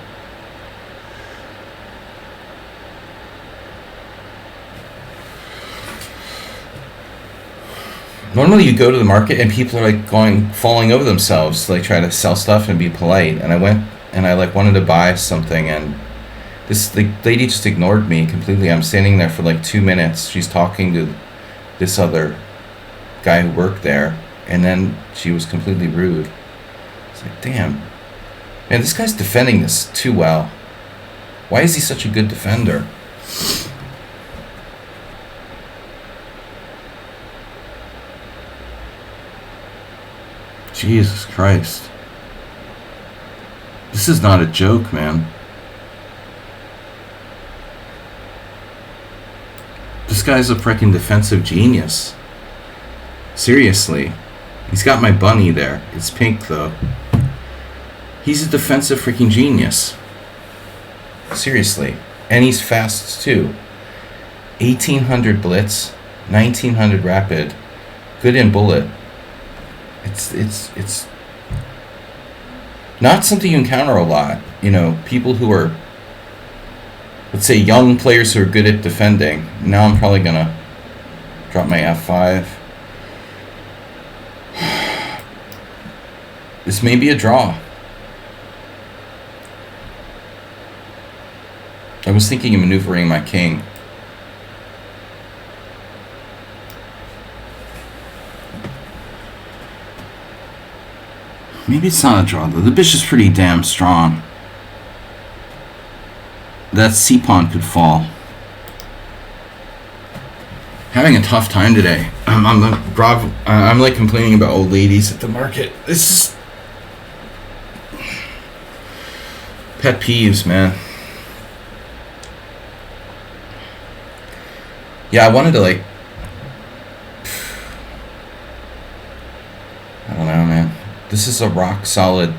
Normally you go to the market and people are like falling over themselves to like try to sell stuff and be polite. And I went and I like wanted to buy something, and this lady just ignored me completely. I'm standing there for like 2 minutes. She's talking to this other guy who worked there, and then she was completely rude. It's like, damn. Man, this guy's defending this too well. Why is he such a good defender? Jesus Christ. This is not a joke, man. This guy's a freaking defensive genius. Seriously. He's got my bunny there. It's pink, though. He's a defensive freaking genius. Seriously. And he's fast, too. 1800 Blitz, 1900 Rapid, good in bullet. It's not something you encounter a lot. You know, people who are, let's say, young players who are good at defending. Now I'm probably gonna drop my f5. This may be a draw. I was thinking of maneuvering my king. Maybe it's not a draw, though. The bishop's pretty damn strong. That c-pawn could fall. Having a tough time today. I'm like complaining about old ladies at the market. This is pet peeves, man. Yeah, I wanted to like. I don't know, man. This is a rock solid.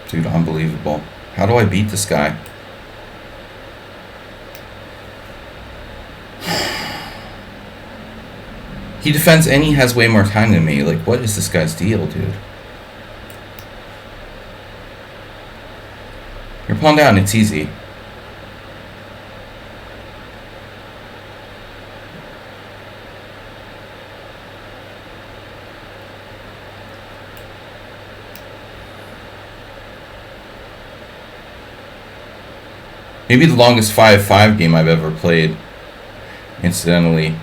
Dude, unbelievable. How do I beat this guy? He defends and he has way more time than me. Like, what is this guy's deal, dude? You're pawn down, it's easy. Maybe the longest 5-5 game I've ever played, incidentally.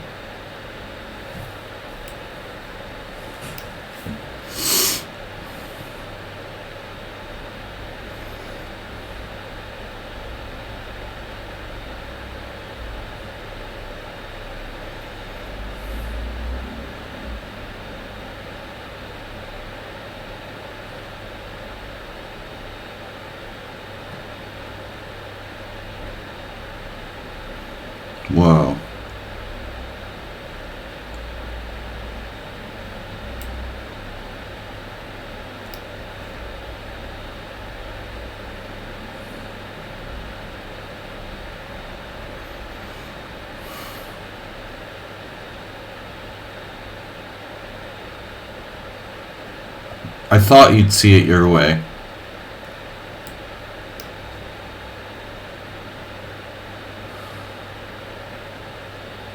Whoa. I thought you'd see it your way.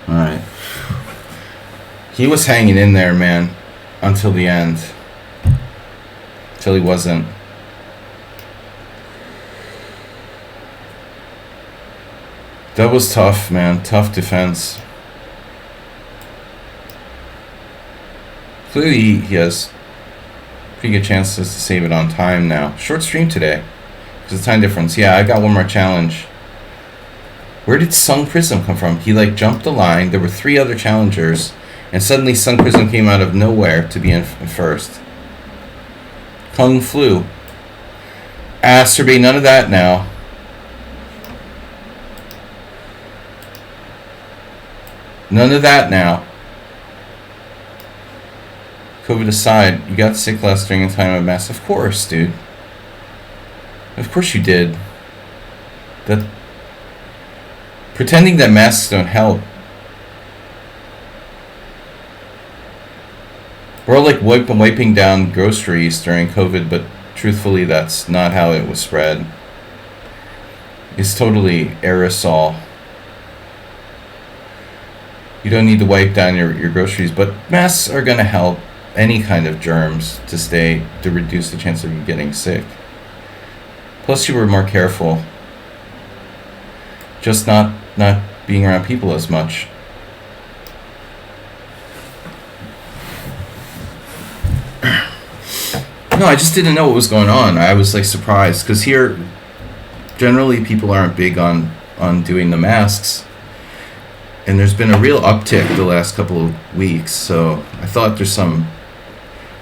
Alright. He was hanging in there, man, until the end. Till he wasn't. That was tough, man. Tough defense. Clearly, he has pretty good chances to save it on time now. Short stream today. Because of time difference. Yeah, I got one more challenge. Where did Sung Prism come from? He, like, jumped the line. There were 3 other challengers. And suddenly Sung Prism came out of nowhere to be in first. Kung Flu. Asterbay, none of that now. None of that now. COVID aside, you got sick last during a time of mass. Of course, dude. Of course you did. That pretending that masks don't help. We're all like wiping down groceries during COVID, but truthfully, that's not how it was spread. It's totally aerosol. You don't need to wipe down your groceries, but masks are going to help any kind of germs to reduce the chance of you getting sick. Plus, you were more careful. Just not being around people as much. No, I just didn't know what was going on. I was like surprised because here, generally people aren't big on doing the masks. And there's been a real uptick the last couple of weeks, so I thought there's some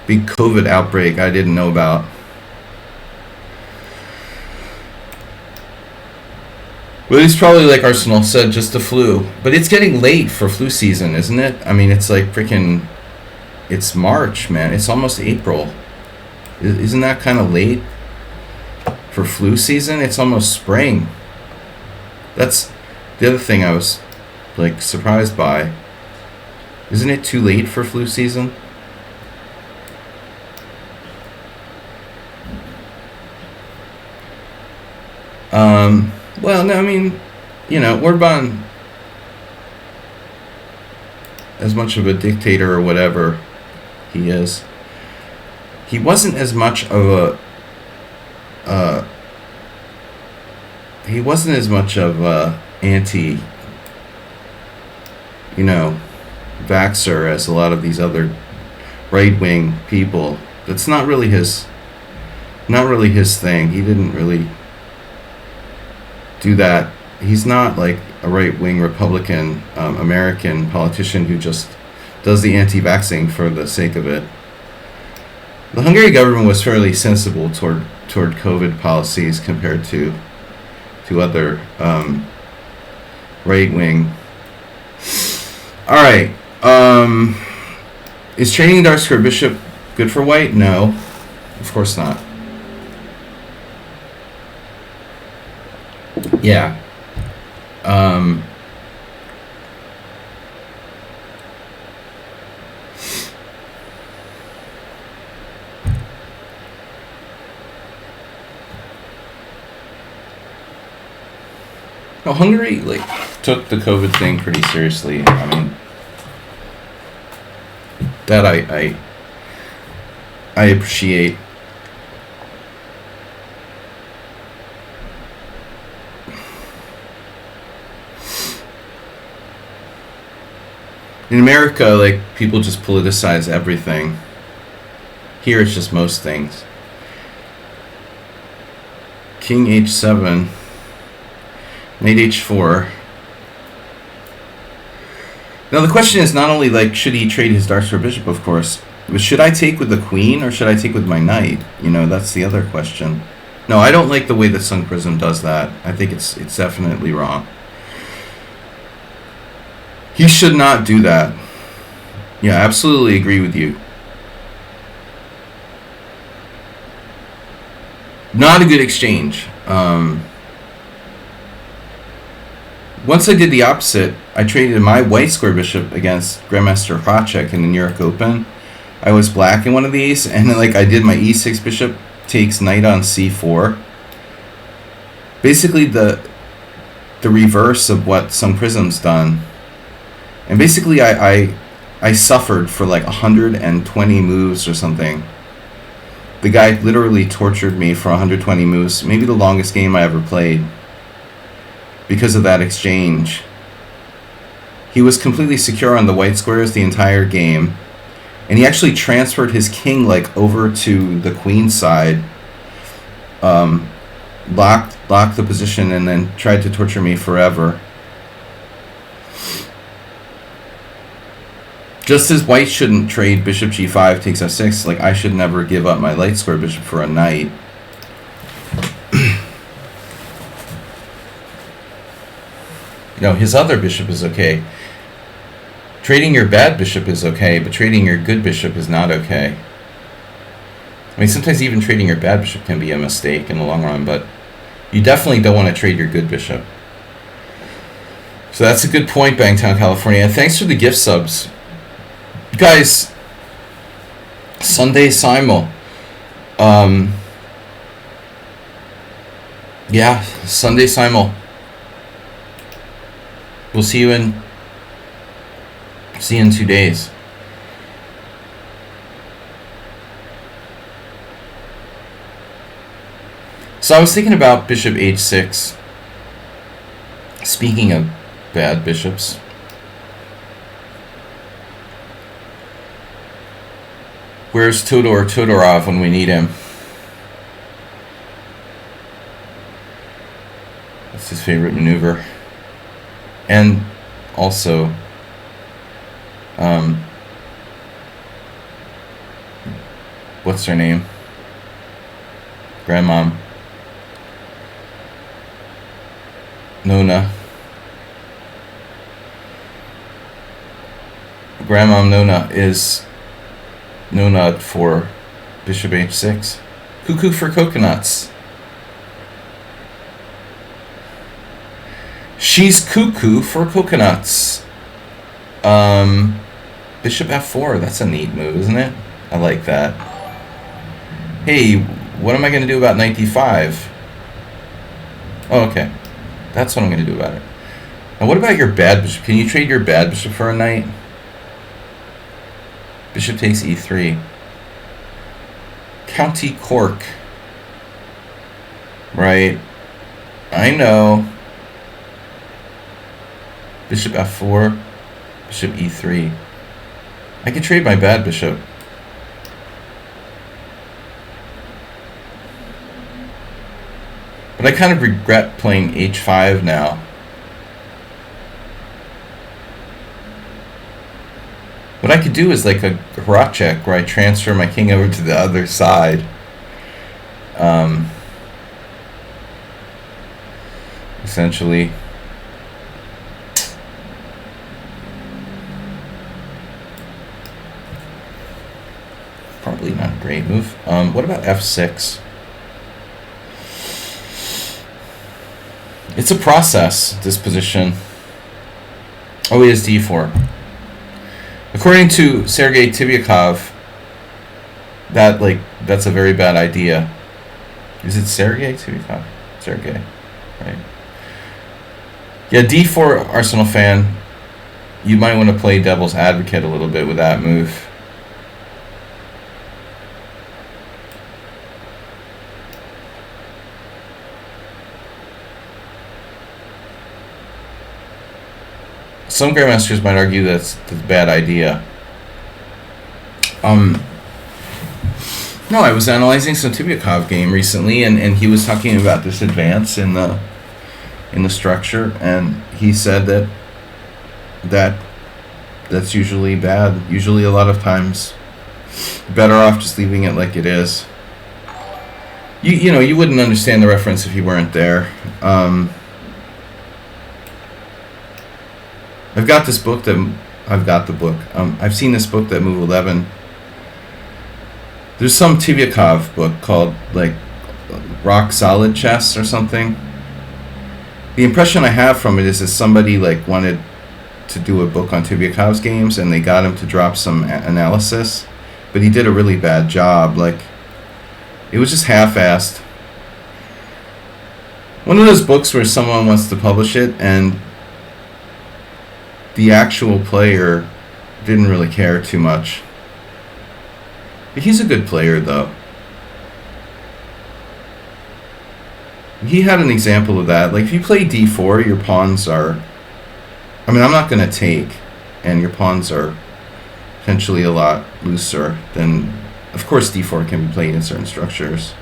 big COVID outbreak I didn't know about. But it's probably, like Arsenal said, just the flu. But it's getting late for flu season, isn't it? I mean, it's like freaking... It's March, man. It's almost April. Isn't that kind of late for flu season? It's almost spring. That's the other thing I was... like surprised by. Isn't it too late for flu season? Well, no, I mean, you know, Orban, as much of a dictator or whatever he is, he wasn't as much of a anti, you know, vaxxer as a lot of these other right-wing people. That's not really his thing. He didn't really do that. He's not like a right-wing Republican American politician who just does the anti-vaxxing for the sake of it. The Hungary government was fairly sensible toward COVID policies compared to other Right wing. Alright. Is trading dark square bishop good for white? No. Of course not. Yeah. No, Hungary took the COVID thing pretty seriously. I mean, that I appreciate. In America, people just politicize everything. Here, it's just most things. King h7. Knight h4. Now, the question is not only, should he trade his dark square bishop, of course, but should I take with the queen or should I take with my knight? That's the other question. No, I don't like the way that Sun Prism does that. I think it's definitely wrong. He should not do that. Yeah, absolutely agree with you. Not a good exchange. Once I did the opposite, I traded my white square bishop against Grandmaster Hacek in the New York Open. I was black in one of these, and then I did my e6 bishop takes knight on c4. Basically the reverse of what Sun Prism's done. And basically, I suffered for 120 moves or something. The guy literally tortured me for 120 moves, maybe the longest game I ever played, because of that exchange. He was completely secure on the white squares the entire game, and he actually transferred his king over to the queen side, locked the position, and then tried to torture me forever. Just as white shouldn't trade bishop g5 takes f6, I should never give up my light square bishop for a knight. His other bishop is okay. Trading your bad bishop is okay, but trading your good bishop is not okay. I mean, sometimes even trading your bad bishop can be a mistake in the long run, but you definitely don't want to trade your good bishop. So that's a good point, Bangtown, California. And thanks for the gift subs. Guys, Sunday Simul. Yeah, Sunday Simul. We'll see you in 2 days. So I was thinking about bishop h6. Speaking of bad bishops, where's Todorov when we need him? That's his favorite maneuver. And also, what's her name? Grandmom. Nona. Grandmom Nona is Nona for bishop h6. Cuckoo for coconuts. She's cuckoo for coconuts. Bishop f4. That's a neat move, isn't it? I like that. Hey, what am I going to do about knight d5? Oh, okay. That's what I'm going to do about it. Now, what about your bad bishop? Can you trade your bad bishop for a knight? Bishop takes e3. County Cork. Right. I know. Bishop f4. Bishop e3. I can trade my bad bishop. But I kind of regret playing h5 now. What I could do is like a Horacek where I transfer my king over to the other side. Essentially. Probably not a great move. What about f6? It's a process, this position. Oh, he has d4. According to Sergei Tivyakov, that's a very bad idea. Is it Sergei Tivyakov? Sergei, right? Yeah, d4, Arsenal fan. You might want to play devil's advocate a little bit with that move. Some grandmasters might argue that's a bad idea. No, I was analyzing some Tivyakov game recently, and he was talking about this advance in the structure, and he said that's usually bad. Usually, a lot of times, better off just leaving it like it is. You wouldn't understand the reference if you weren't there. I've got this book I've seen this book, that Move 11. There's some Tivyakov book called like Rock Solid Chess or something. The impression I have from it is that somebody like wanted to do a book on Tibyakov's games, and they got him to drop some analysis, but he did a really bad job. Like, it was just half-assed. One of those books where someone wants to publish it and the actual player didn't really care too much. But he's a good player, though. He had an example of that. Like, if you play d4, your pawns are... I'm not going to take, and your pawns are potentially a lot looser than... Of course, d4 can be played in certain structures.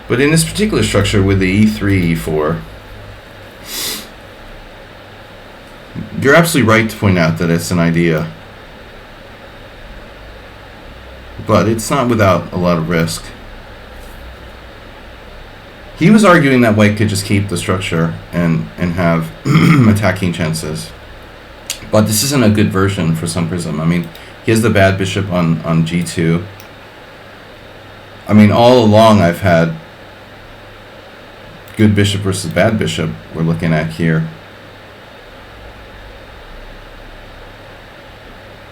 But in this particular structure, with the e3, e4... You're absolutely right to point out that it's an idea. But it's not without a lot of risk. He was arguing that white could just keep the structure and have attacking chances. But this isn't a good version for Sun Prism. He has the bad bishop on g2. All along I've had good bishop versus bad bishop we're looking at here.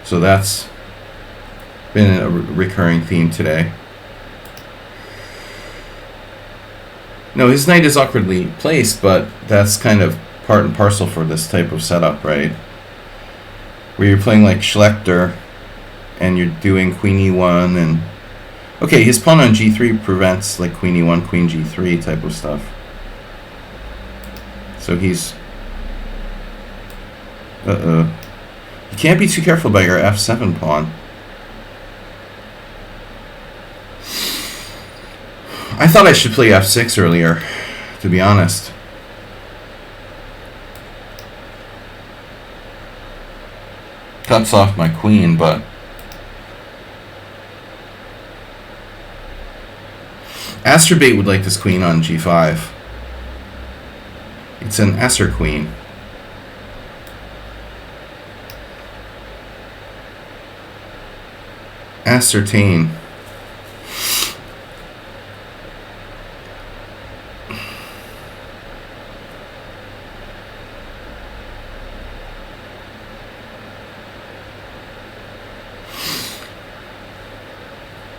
So that's been a recurring theme today. No, his knight is awkwardly placed, but that's kind of part and parcel for this type of setup, right? Where you're playing like Schlechter, and you're doing queen e1, and... Okay, his pawn on g3 prevents like queen e1, queen g3 type of stuff. So he's... Uh-oh. You can't be too careful about your f7 pawn. I thought I should play f6 earlier, to be honest. Cuts off my queen, but... Asterbait would like this queen on g5. It's an Esser queen. Ascertain.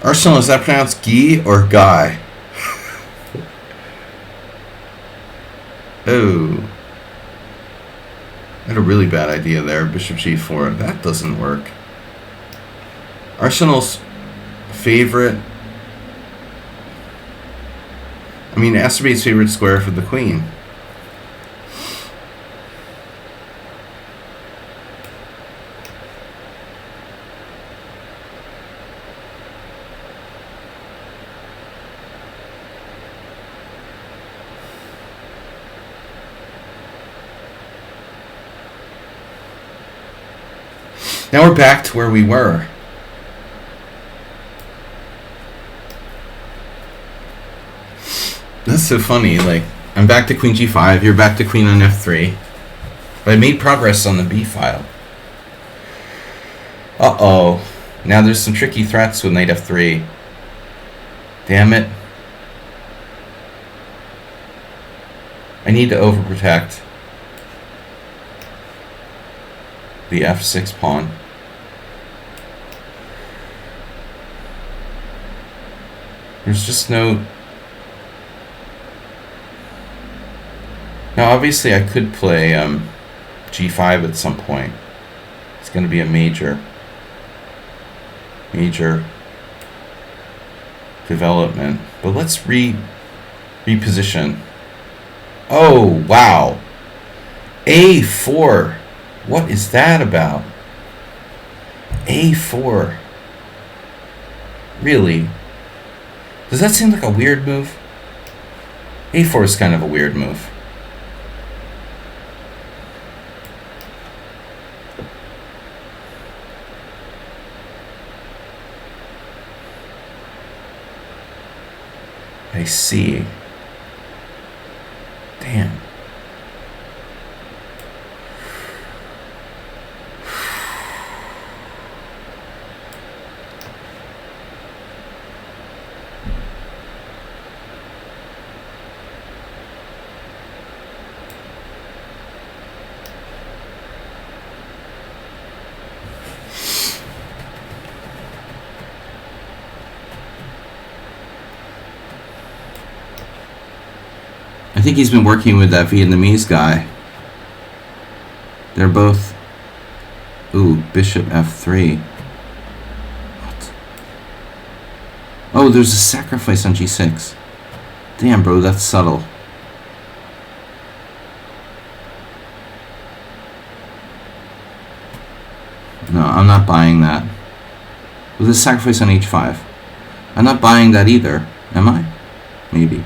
Arsenal, is that pronounced Guy or Guy? Oh. I had a really bad idea there. Bishop g4. That doesn't work. Arsenal's favorite... Astrobate's favorite square for the queen. Now we're back to where we were. That's so funny. Like, I'm back to queen g5, you're back to queen on f3. But I made progress on the b file. Uh-oh. Now there's some tricky threats with knight f3. Damn it. I need to overprotect the f6 pawn. There's just no... Now obviously I could play g5 at some point. It's going to be a major development. But let's reposition. Oh, wow. A4. What is that about? A4. Really? Does that seem like a weird move? A4 is kind of a weird move. I see. Damn. I think he's been working with that Vietnamese guy. They're both... Ooh, bishop f3. What? Oh, there's a sacrifice on g6. Damn, bro, that's subtle. No, I'm not buying that. With a sacrifice on h5. I'm not buying that either. Am I? Maybe.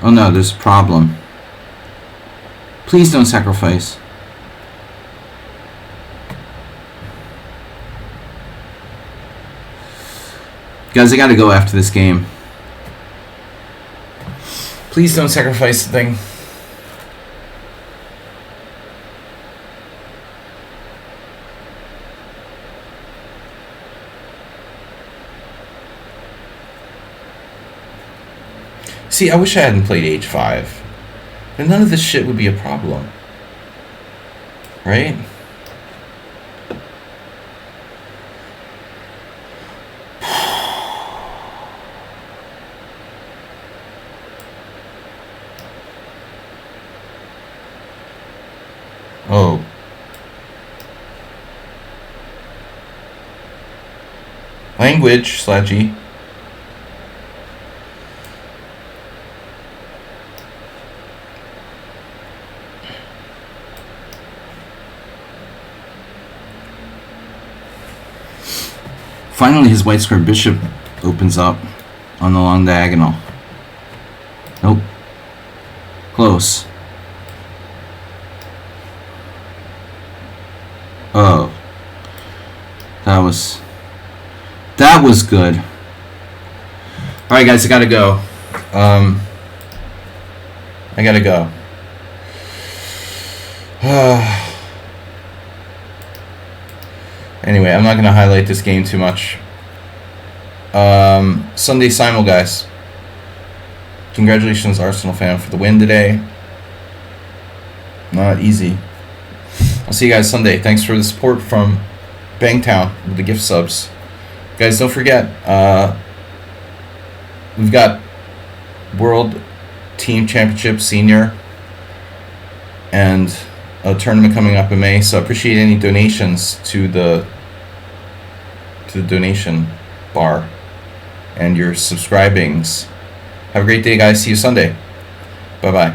Oh no, there's a problem. Please don't sacrifice. Guys, I gotta go after this game. Please don't sacrifice the thing. See, I wish I hadn't played h5. Then none of this shit would be a problem. Right? Oh. Language, Sladgy. Finally, his white square bishop opens up on the long diagonal. Nope. Close. Oh. That was good. Alright guys, I gotta go. I gotta go. Anyway, I'm not going to highlight this game too much. Sunday simul, guys. Congratulations, Arsenal fan, for the win today. Not easy. I'll see you guys Sunday. Thanks for the support from Bangtown with the gift subs. Guys, don't forget, we've got World Team Championship Senior and a tournament coming up in May, so I appreciate any donations to the donation bar and your subscribings. Have a great day, guys. See you Sunday. Bye-bye.